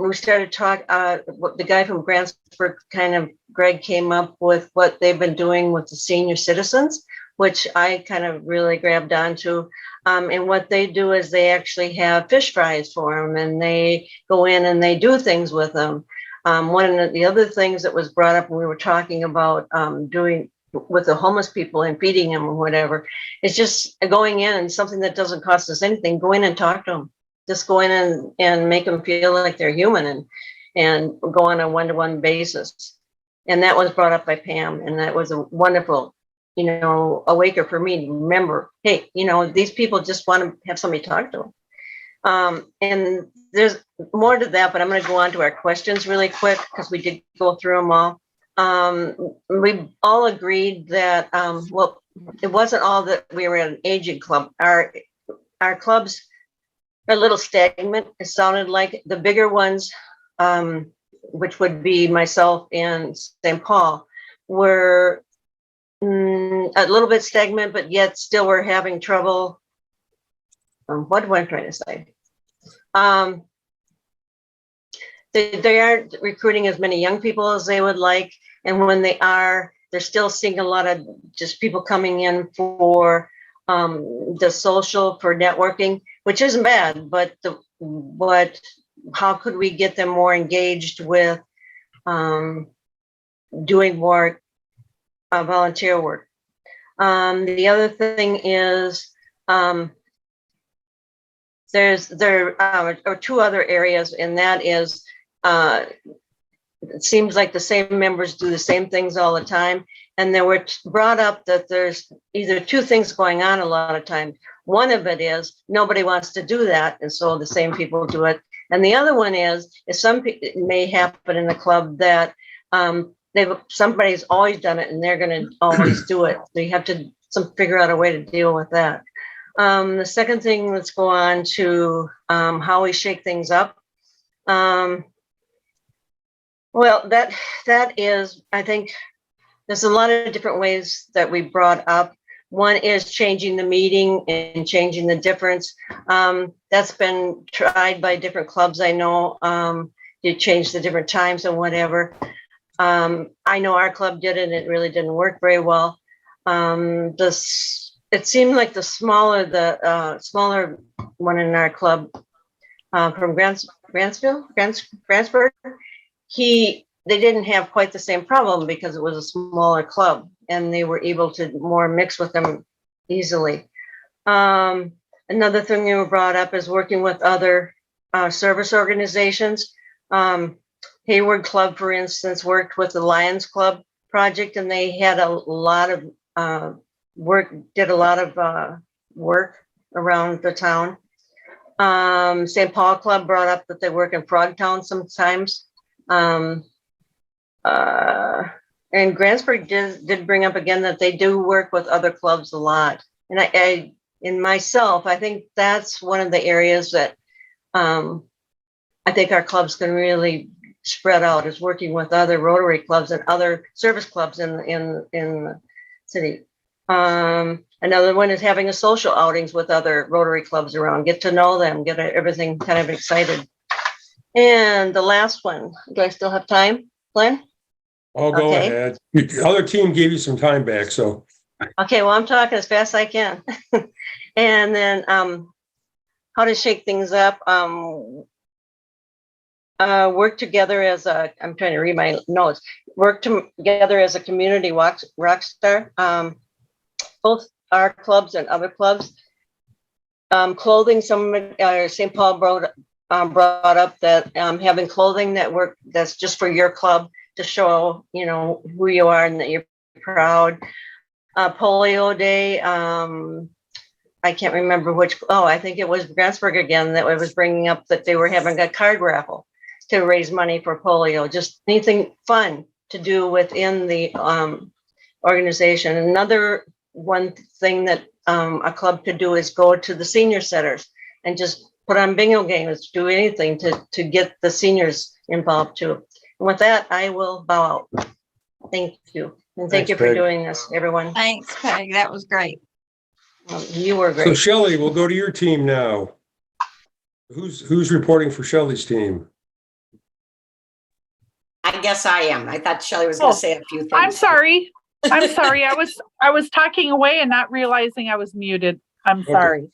we started talking, the guy from Grantsburg, Greg came up with what they've been doing with the senior citizens, which I kind of really grabbed onto. And what they do is they actually have fish fries for them, and they go in and they do things with them. One of the other things that was brought up when we were talking about doing with the homeless people and feeding them or whatever, is just going in and something that doesn't cost us anything. Go in and talk to them. Just go in and make them feel like they're human and go on a one-to-one basis. And that was brought up by Pam, and that was a wonderful, awaker for me to remember, hey, these people just want to have somebody talk to them. And there's more to that, but I'm going to go on to our questions really quick because we did go through them all. We all agreed that, it wasn't all that we were an aging club. Our clubs are a little stagnant. It sounded like the bigger ones, which would be myself and St. Paul, were a little bit stagnant, but yet still we're having trouble. What am I trying to say? They aren't recruiting as many young people as they would like. And when they are, they're still seeing a lot of just people coming in for the social, for networking, which isn't bad, but how could we get them more engaged with doing more volunteer work? The other thing is there are two other areas, and that is it seems like the same members do the same things all the time. And there were brought up that there's either two things going on a lot of times. One of it is nobody wants to do that, and so the same people do it. And the other one is it may happen in the club that somebody's always done it and they're going to always do it. So you have to figure out a way to deal with that. The second thing, let's go on to how we shake things up. Well, that is, I think there's a lot of different ways that we brought up. One is changing the meeting and changing the difference. That's been tried by different clubs. I know you change the different times and whatever. I know our club did it and it really didn't work very well. It seemed like the smaller one in our club from Grantsburg, they didn't have quite the same problem because it was a smaller club and they were able to more mix with them easily. Another thing you brought up is working with other service organizations. Hayward Club, for instance, worked with the Lions Club project, and they had a lot of work around the town. St. Paul Club brought up that they work in Frogtown sometimes. And Grantsburg did bring up again that they do work with other clubs a lot. And I think that's one of the areas that I think our clubs can really spread out, is working with other Rotary clubs and other service clubs in the city. Another one is having a social outings with other Rotary clubs around, get to know them, get everything kind of excited. And the last one, do I still have time, Glenn? I'll go ahead. The other team gave you some time back, so. Okay, well, I'm talking as fast as I can. And then how to shake things up. Work together I'm trying to read my notes. Work together as a community rock star. Both our clubs and other clubs. Clothing, St. Paul brought up that having clothing that's just for your club to show, who you are and that you're proud. Polio Day, I can't remember I think it was Grantsburg again that was bringing up that they were having a card raffle to raise money for polio, just anything fun to do within the organization. Another one thing that a club could do is go to the senior centers and just put on bingo games, do anything to get the seniors involved too. And with that, I will bow out. Thank you. And thank you for doing this, everyone. Thanks, Peg. That was great. You were great. So Shelley, we'll go to your team now. Who's reporting for Shelley's team? I guess I am. I thought Shelley was going to say a few things. I'm sorry. I was talking away and not realizing I was muted. I'm sorry.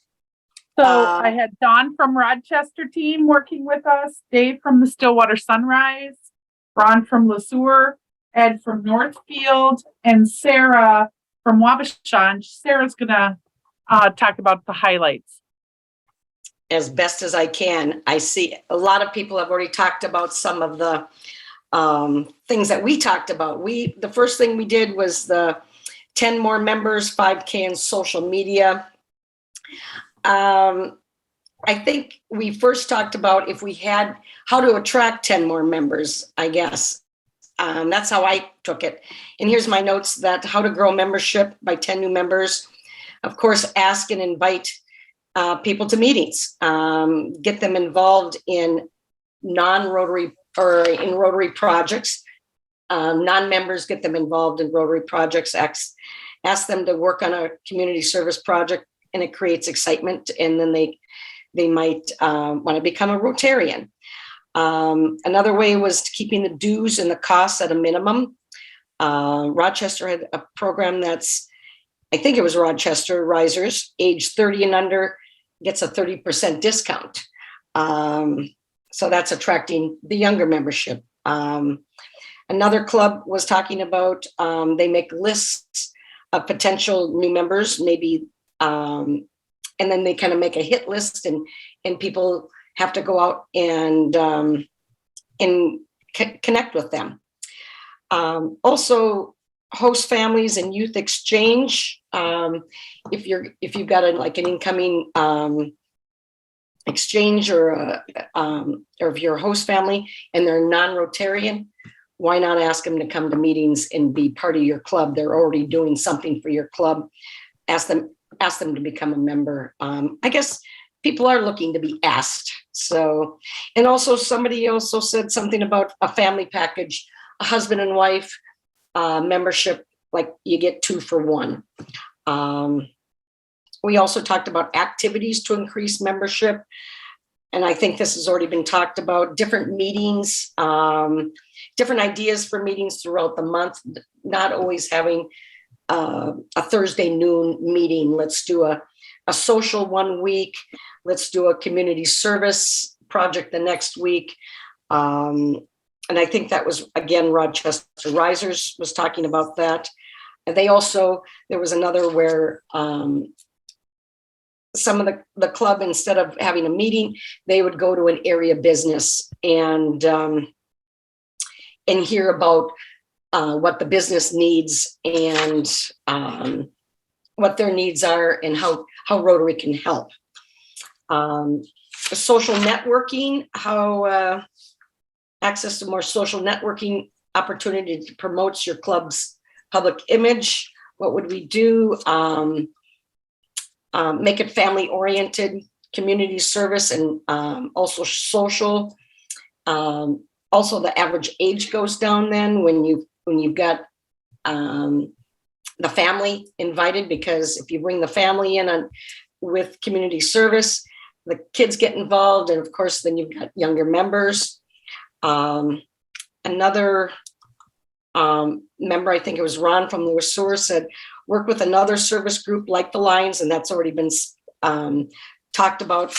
So I had Dawn from Rochester team working with us, Dave from the Stillwater Sunrise, Ron from LeSueur, Ed from Northfield, and Sarah from Wabasha. Sarah's gonna talk about the highlights. As best as I can. I see a lot of people have already talked about some of the things that we talked about. The first thing we did was the 10 more members, 5K in social media. I think we first talked about if we had how to attract 10 more members, I guess. That's how I took it. And here's my notes that how to grow membership by 10 new members. Of course, ask and invite people to meetings, get them involved in non-Rotary or in Rotary projects. Non-members, get them involved in Rotary projects, ask them to work on a community service project, and it creates excitement, and then they might want to become a Rotarian. Another way was keeping the dues and the costs at a minimum. Rochester had a program I think it was Rochester Risers, age 30 and under gets a 30% discount. So that's attracting the younger membership. Another club was talking about, they make lists of potential new members, maybe, and then they kind of make a hit list, and people have to go out and connect with them. Also, host families and youth exchange. If you've got an incoming exchange or if you're a host family and they're non-Rotarian, why not ask them to come to meetings and be part of your club? They're already doing something for your club. Ask them to become a member. I guess people are looking to be asked. So, and also somebody also said something about a family package, a husband and wife membership, like you get 2 for 1. We also talked about activities to increase membership. And I think this has already been talked about, different meetings, different ideas for meetings throughout the month, not always having a Thursday noon meeting. Let's do a social one week. Let's do a community service project the next week. And I think that was, again, Rochester Risers was talking about that. And there was another where some of the club, instead of having a meeting, they would go to an area business and hear about what the business needs and what their needs are and how Rotary can help. Social networking, how access to more social networking opportunity to promote your club's public image. What would we do? Make it family oriented, community service, and also social. Also, the average age goes down then when you've got the family invited, because if you bring the family in with community service, the kids get involved, and of course, then you've got younger members. Another member, I think it was Ron from LeSueur, said, work with another service group like the Lions, and that's already been talked about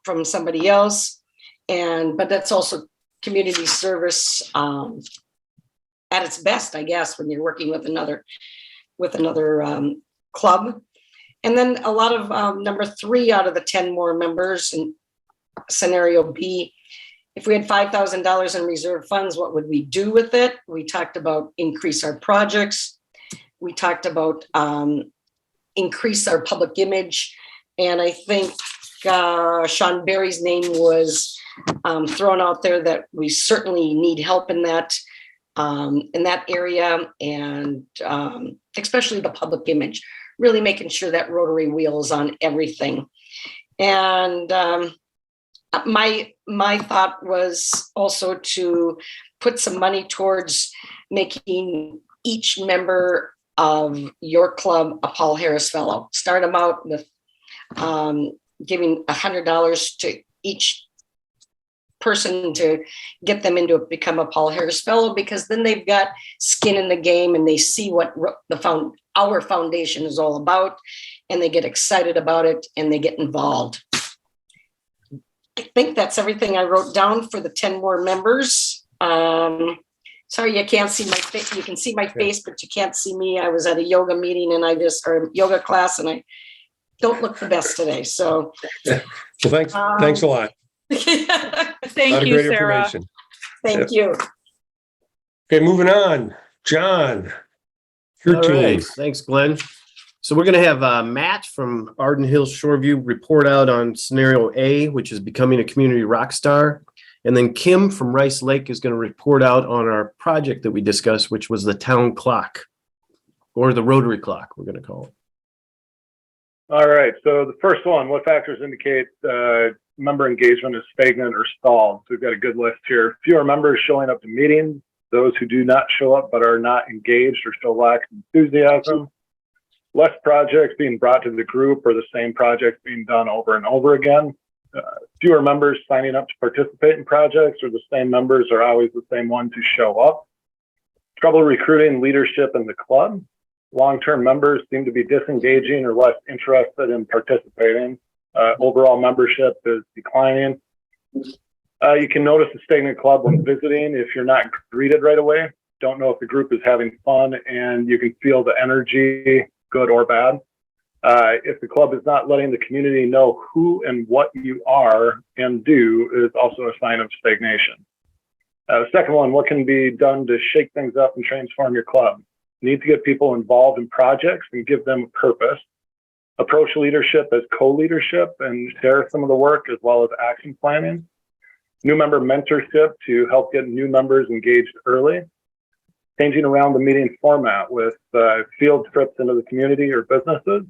from somebody else. But that's also community service at its best, I guess, when you're working with another club. And then a lot of number 3 out of the 10 more members in scenario B. If we had $5,000 in reserve funds, what would we do with it? We talked about increase our projects. We talked about increase our public image. And I think Sean Berry's name was thrown out there that we certainly need help in that area, and especially the public image, really making sure that Rotary wheel is on everything. And my thought was also to put some money towards making each member of your club a Paul Harris Fellow. Start them out with giving $100 to each person to get them become a Paul Harris Fellow, because then they've got skin in the game and they see what our foundation is all about, and they get excited about it and they get involved. I think that's everything I wrote down for the 10 more members. Sorry, you can't see my face. You can see my face, but you can't see me. I was at a yoga meeting and or yoga class, and I don't look the best today. So, Well, thanks a lot. Thank you, Great Sarah. information. Thank you. Okay, moving on. John, your All team. right, thanks, Glenn. So we're going to have Matt from Arden Hills Shoreview report out on scenario A, which is becoming a community rock star. And then Kim from Rice Lake is going to report out on our project that we discussed, which was the town clock, or the Rotary clock, we're going to call it. All right, so the first one, what factors indicate member engagement is stagnant or stalled? So we've got a good list here. Fewer members showing up to meetings, those who do not show up but are not engaged or still lack enthusiasm, less projects being brought to the group or the same projects being done over and over again, fewer members signing up to participate in projects, or the same members are always the same ones who show up, trouble recruiting leadership in the club, long-term members seem to be disengaging or less interested in participating, overall membership is declining. You can notice a stagnant club when visiting if you're not greeted right away, don't know if the group is having fun, and you can feel the energy, good or bad. If the club is not letting the community know who and what you are and do, is also a sign of stagnation. The second one, what can be done to shake things up and transform your club? You need to get people involved in projects and give them a purpose. Approach leadership as co-leadership and share some of the work as well as action planning. New member mentorship to help get new members engaged early. Changing around the meeting format with field trips into the community or businesses.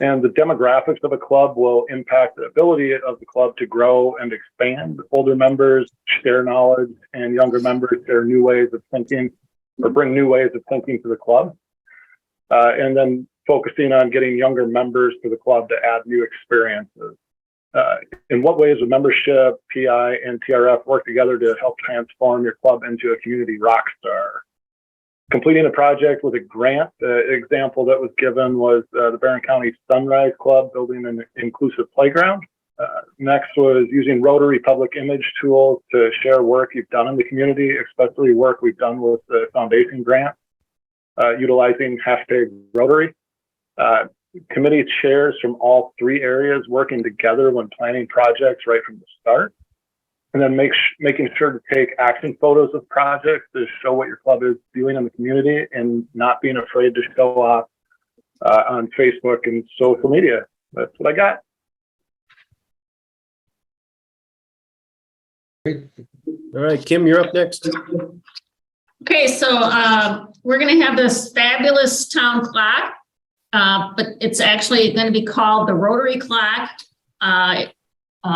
And the demographics of a club will impact the ability of the club to grow and expand. Older members share knowledge, and younger members share new ways of thinking or bring new ways of thinking to the club. And then focusing on getting younger members to the club to add new experiences. In what ways would membership, PI, and TRF work together to help transform your club into a community rock star? Completing a project with a grant. Example that was given was the Barron County Sunrise Club building an inclusive playground. Next was using Rotary public image tools to share work you've done in the community, especially work we've done with the foundation grant, utilizing #Rotary. Committee chairs from all three areas working together when planning projects right from the start. And then making sure to take action photos of projects to show what your club is doing in the community and not being afraid to show off on Facebook and social media. That's what I got. All right, Kim, you're up next. Okay, so we're going to have this fabulous town clock, but it's actually going to be called the Rotary clock.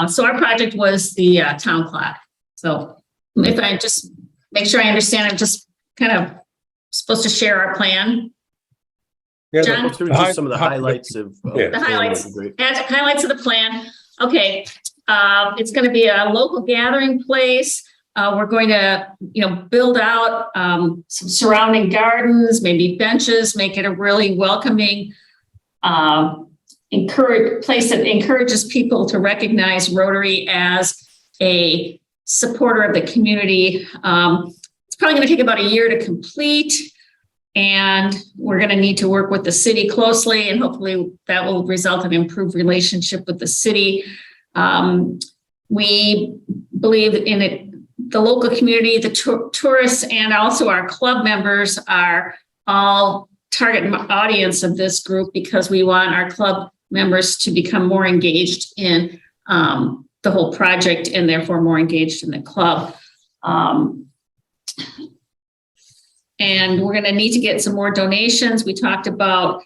So our project was the town clock. So if I just make sure I understand, I'm just kind of supposed to share our plan. Yeah, John? go through just some of the highlights of The highlights, highlights of the plan. Okay, it's going to be a local gathering place. We're going to, build out some surrounding gardens, maybe benches, make it a really welcoming place that encourages people to recognize Rotary as a supporter of the community. It's probably going to take about a year to complete, and we're going to need to work with the city closely, and hopefully that will result in improved relationship with the city. We believe in it. The local community, the tourists, and also our club members are all target audience of this group, because we want our club members to become more engaged in the whole project and therefore more engaged in the club. And we're going to need to get some more donations. We talked about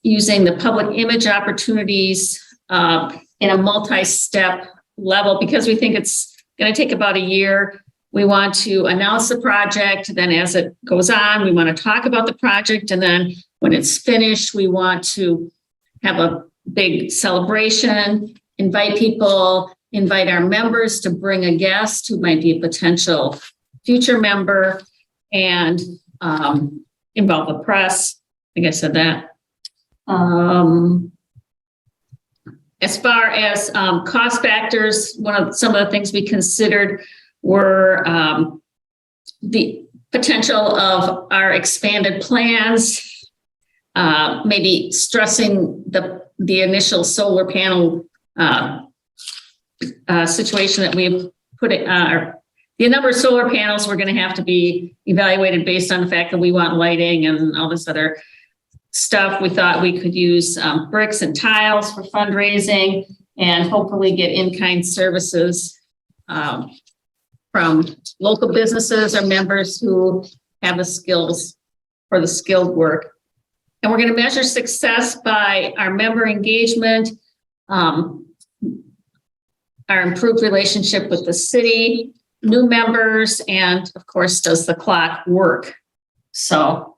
using the public image opportunities in a multi-step level, because we think it's going to take about a year. We want to announce the project. Then as it goes on, we want to talk about the project. And then when it's finished, we want to have a big celebration, invite people, invite our members to bring a guest who might be a potential future member, and involve the press. I think I said that. As far as cost factors, some of the things we considered were the potential of our expanded plans, maybe stressing the initial solar panel situation that we've put it, the number of solar panels were going to have to be evaluated based on the fact that we want lighting and all this other stuff. We thought we could use bricks and tiles for fundraising and hopefully get in-kind services from local businesses or members who have the skills for the skilled work. And we're going to measure success by our member engagement, our improved relationship with the city, new members, and of course, does the clock work? So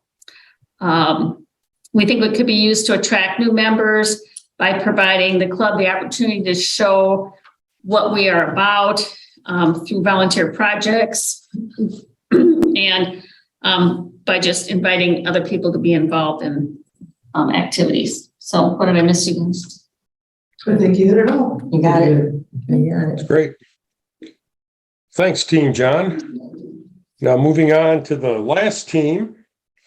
we think it could be used to attract new members by providing the club the opportunity to show what we are about through volunteer projects and by just inviting other people to be involved in activities. So what did I miss, you guys? I think you hit it all. You got it. You got That's it. great. Thanks, Team John. Now moving on to the last team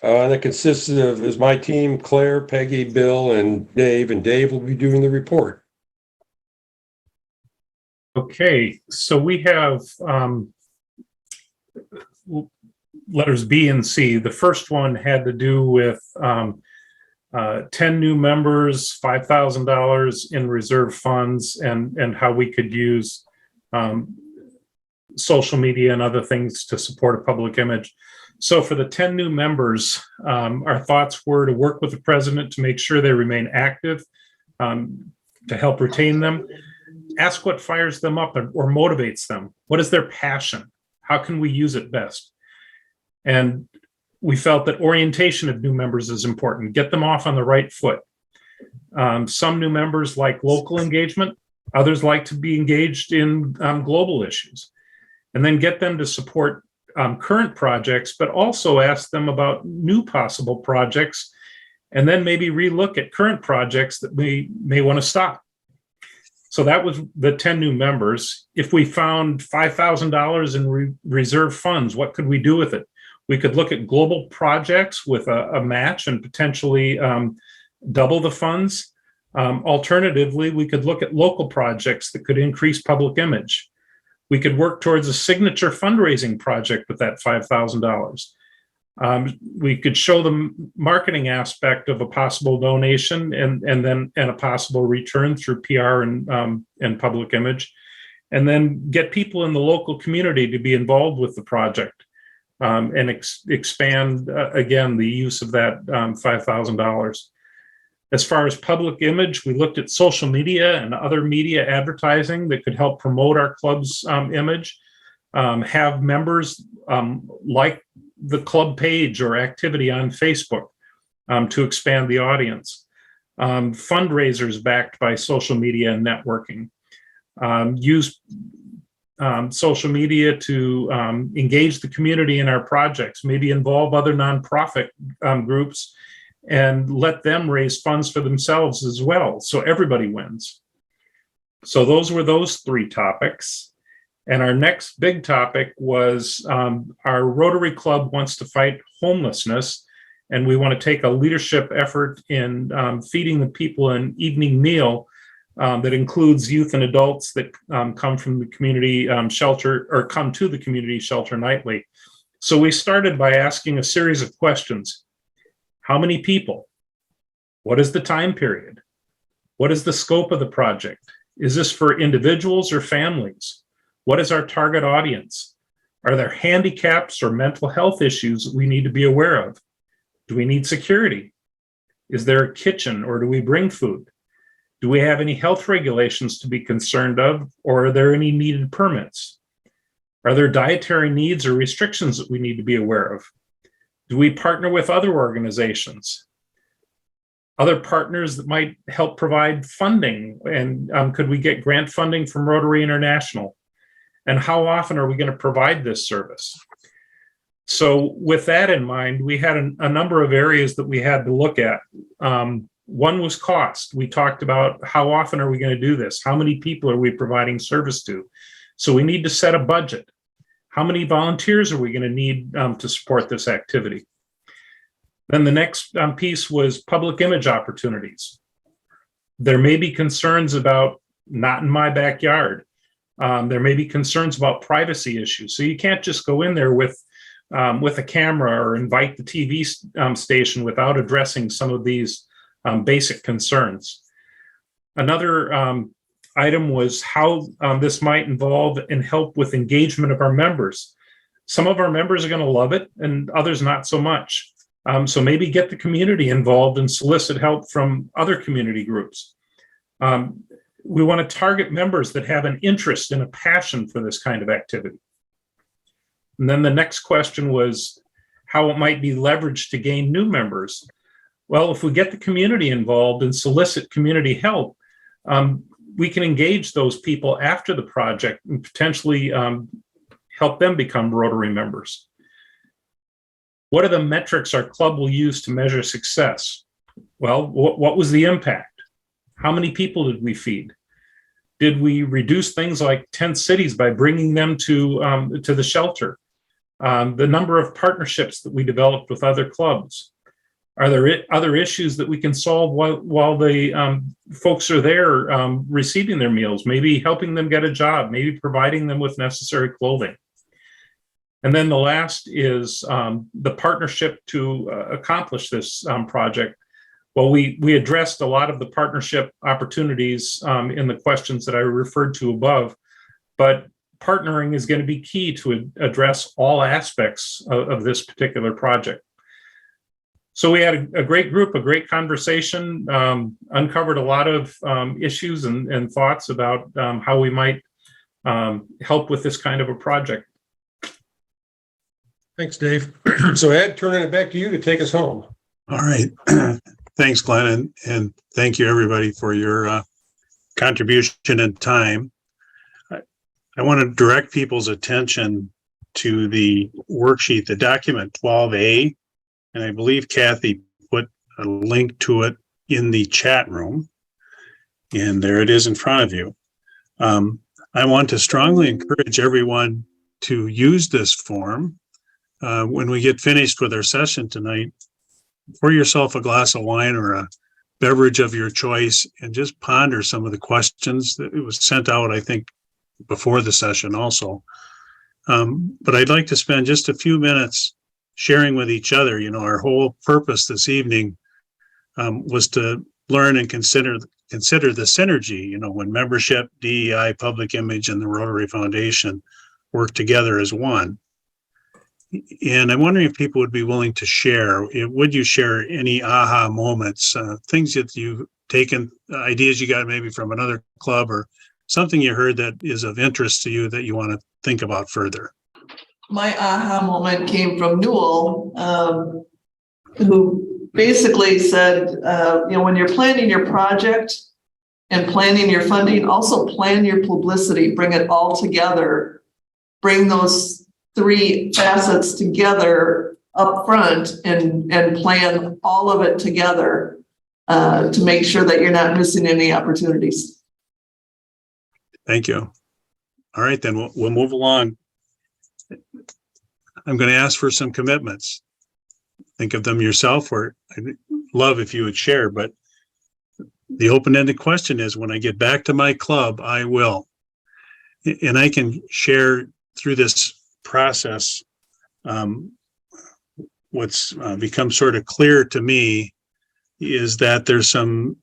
that consists of is my team, Claire, Peggy, Bill, and Dave will be doing the report. Okay, so we have letters B and C. The first one had to do with 10 new members, $5,000 in reserve funds, and how we could use social media and other things to support a public image. So for the 10 new members, our thoughts were to work with the president to make sure they remain active, to help retain them. Ask what fires them up or motivates them. What is their passion? How can we use it best? And we felt that orientation of new members is important. Get them off on the right foot. Some new members like local engagement. Others like to be engaged in global issues. And then get them to support current projects, but also ask them about new possible projects, and then maybe relook at current projects that we may want to stop. So that was the 10 new members. If we found $5,000 in reserve funds, what could we do with it? We could look at global projects with a match and potentially double the funds. Alternatively, we could look at local projects that could increase public image. We could work towards a signature fundraising project with that $5,000. We could show the marketing aspect of a possible donation and a possible return through PR and public image, and then get people in the local community to be involved with the project and expand, again, the use of that $5,000. As far as public image, we looked at social media and other media advertising that could help promote our club's image, have members like the club page or activity on Facebook to expand the audience, fundraisers backed by social media and networking, use social media to engage the community in our projects, maybe involve other nonprofit groups and let them raise funds for themselves as well. So everybody wins. So those were those three topics. And our next big topic was our Rotary Club wants to fight homelessness. And we want to take a leadership effort in feeding the people an evening meal that includes youth and adults that come from the community shelter or come to the community shelter nightly. So we started by asking a series of questions. How many people? What is the time period? What is the scope of the project? Is this for individuals or families? What is our target audience? Are there handicaps or mental health issues that we need to be aware of? Do we need security? Is there a kitchen or do we bring food? Do we have any health regulations to be concerned of, or are there any needed permits? Are there dietary needs or restrictions that we need to be aware of? Do we partner with other organizations? Other partners that might help provide funding? And could we get grant funding from Rotary International? And how often are we going to provide this service? So with that in mind, we had a number of areas that we had to look at. One was cost. We talked about how often are we going to do this? How many people are we providing service to? So we need to set a budget. How many volunteers are we going to need to support this activity? Then the next piece was public image opportunities. There may be concerns about not in my backyard. There may be concerns about privacy issues. So you can't just go in there with a camera or invite the TV station without addressing some of these basic concerns. Another item was how this might involve and help with engagement of our members. Some of our members are going to love it and others not so much. So maybe get the community involved and solicit help from other community groups. We want to target members that have an interest and a passion for this kind of activity. And then the next question was how it might be leveraged to gain new members. Well, if we get the community involved and solicit community help, we can engage those people after the project and potentially help them become Rotary members. What are the metrics our club will use to measure success? Well, what was the impact? How many people did we feed? Did we reduce things like tent cities by bringing them to the shelter? The number of partnerships that we developed with other clubs. Are there other issues that we can solve while the folks are there receiving their meals? Maybe helping them get a job, maybe providing them with necessary clothing. And then the last is the partnership to accomplish this project. Well, we addressed a lot of the partnership opportunities in the questions that I referred to above, but partnering is going to be key to address all aspects of this particular project. So we had a great group, a great conversation, uncovered a lot of issues and thoughts about how we might help with this kind of a project. Thanks, Dave. So Ed, turning it back to you to take us home. All right. Thanks, Glenn, and thank you, everybody, for your contribution and time. I want to direct people's attention to the worksheet, the document 12A, and I believe Kathy put a link to it in the chat room, and there it is in front of you. I want to strongly encourage everyone to use this form. When we get finished with our session tonight, pour yourself a glass of wine or a beverage of your choice and just ponder some of the questions that it was sent out, I think, before the session also. But I'd like to spend just a few minutes sharing with each other. You know, our whole purpose this evening was to learn and consider the synergy, you know, when membership, DEI, public image, and the Rotary Foundation work together as one. And I'm wondering if people would be willing to share. Would you share any aha moments, things that you've taken, ideas you got maybe from another club or something you heard that is of interest to you that you want to think about further? My aha moment came from Newell, who basically said, you know, when you're planning your project and planning your funding, also plan your publicity, bring it all together, bring those three facets together up front and plan all of it together to make sure that you're not missing any opportunities. Thank you. All right, then we'll move along. I'm going to ask for some commitments. Think of them yourself, or I'd love if you would share, but the open-ended question is, when I get back to my club, I will. And I can share through this process what's become sort of clear to me is that there's some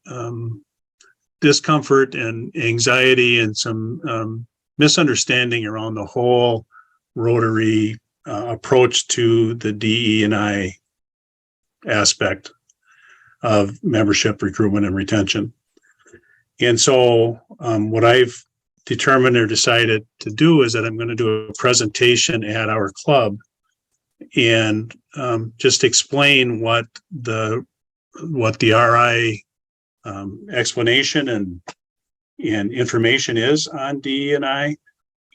discomfort and anxiety and some misunderstanding around the whole Rotary approach to the DE&I aspect of membership, recruitment, and retention. And so what I've determined or decided to do is that I'm going to do a presentation at our club and just explain what the RI explanation and information is on DE&I,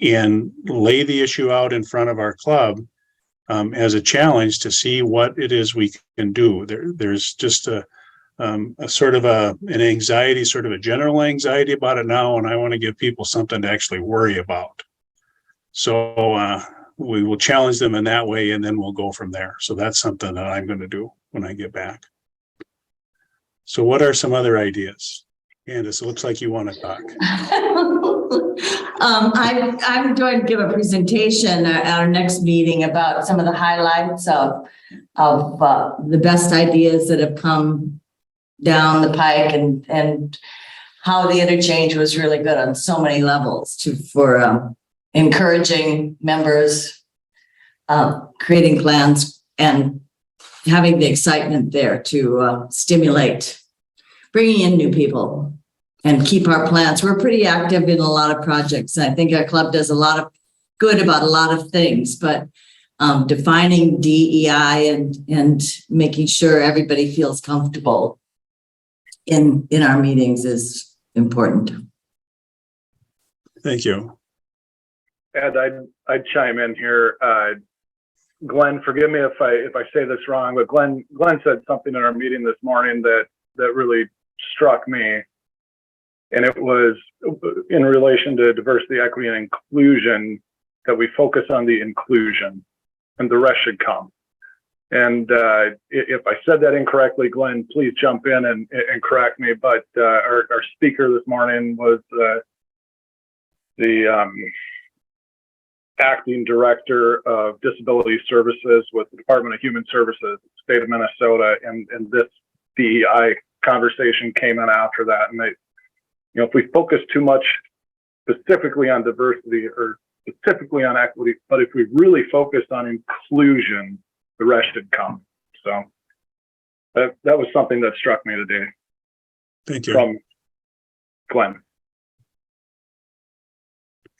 and lay the issue out in front of our club as a challenge to see what it is we can do. There's just a sort of an anxiety, sort of a general anxiety about it now, and I want to give people something to actually worry about. So we will challenge them in that way, and then we'll go from there. So that's something that I'm going to do when I get back. So what are some other ideas? Candace, it looks like you want to talk. I'm going to give a presentation at our next meeting about some of the highlights of the best ideas that have come down the pike, and how the interchange was really good on so many levels for encouraging members, creating plans, and having the excitement there to stimulate bringing in new people and keep our plans. We're pretty active in a lot of projects. I think our club does a lot of good about a lot of things, but defining DEI and making sure everybody feels comfortable in our meetings is important. Thank you. Ed, I'd chime in here. Glenn, forgive me if I say this wrong, but Glenn said something in our meeting this morning that really struck me. And it was in relation to diversity, equity, and inclusion, that we focus on the inclusion and the rest should come. And if I said that incorrectly, Glenn, please jump in and correct me. But our speaker this morning was the acting director of disability services with the Department of Human Services, state of Minnesota, and this DEI conversation came in after that. And if we focus too much specifically on diversity or specifically on equity, but if we really focused on inclusion, the rest should come. So that was something that struck me today. Thank you. From Glenn.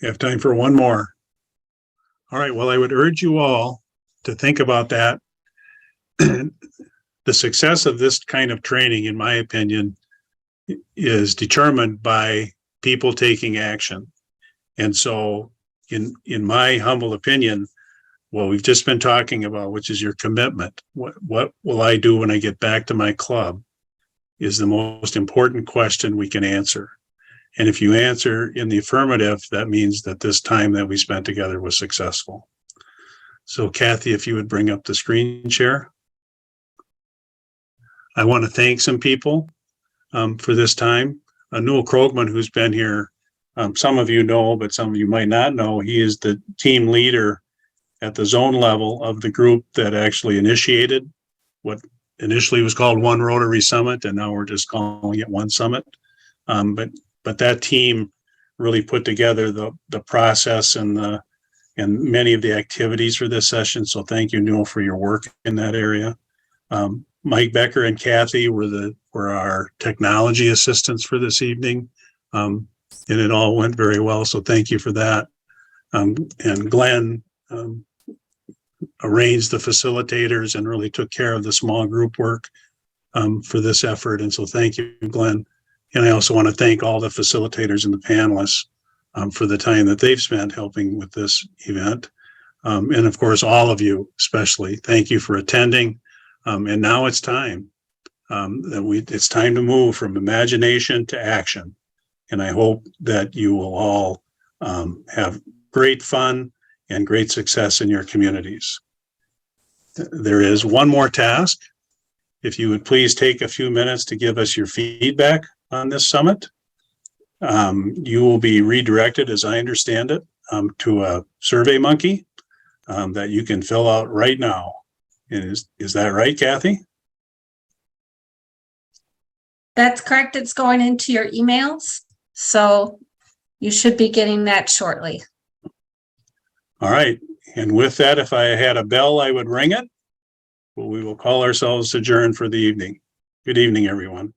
You have time for one more. All right. Well, I would urge you all to think about that. The success of this kind of training, in my opinion, is determined by people taking action. And so in my humble opinion, what we've just been talking about, which is your commitment, what will I do when I get back to my club, is the most important question we can answer. And if you answer in the affirmative, that means that this time that we spent together was successful. So Kathy, if you would bring up the screen share. I want to thank some people for this time. Newell Krogman, who's been here, some of you know, but some of you might not know, he is the team leader at the zone level of the group that actually initiated what initially was called One Rotary Summit, and now we're just calling it One Summit. But that team really put together the process and many of the activities for this session. So thank you, Newell, for your work in that area. Mike Becker and Kathy were our technology assistants for this evening. And it all went very well. So thank you for that. And Glenn arranged the facilitators and really took care of the small group work for this effort. And so thank you, Glenn. And I also want to thank all the facilitators and the panelists for the time that they've spent helping with this event. And of course, all of you especially, thank you for attending. And now it's time it's time to move from imagination to action. And I hope that you will all have great fun and great success in your communities. There is one more task. If you would please take a few minutes to give us your feedback on this summit. You will be redirected, as I understand it, to a Survey Monkey that you can fill out right now. Is that right, Kathy? That's correct. It's going into your emails. So you should be getting that shortly. All right. And with that, if I had a bell, I would ring it. Well, we will call ourselves adjourned for the evening. Good evening, everyone.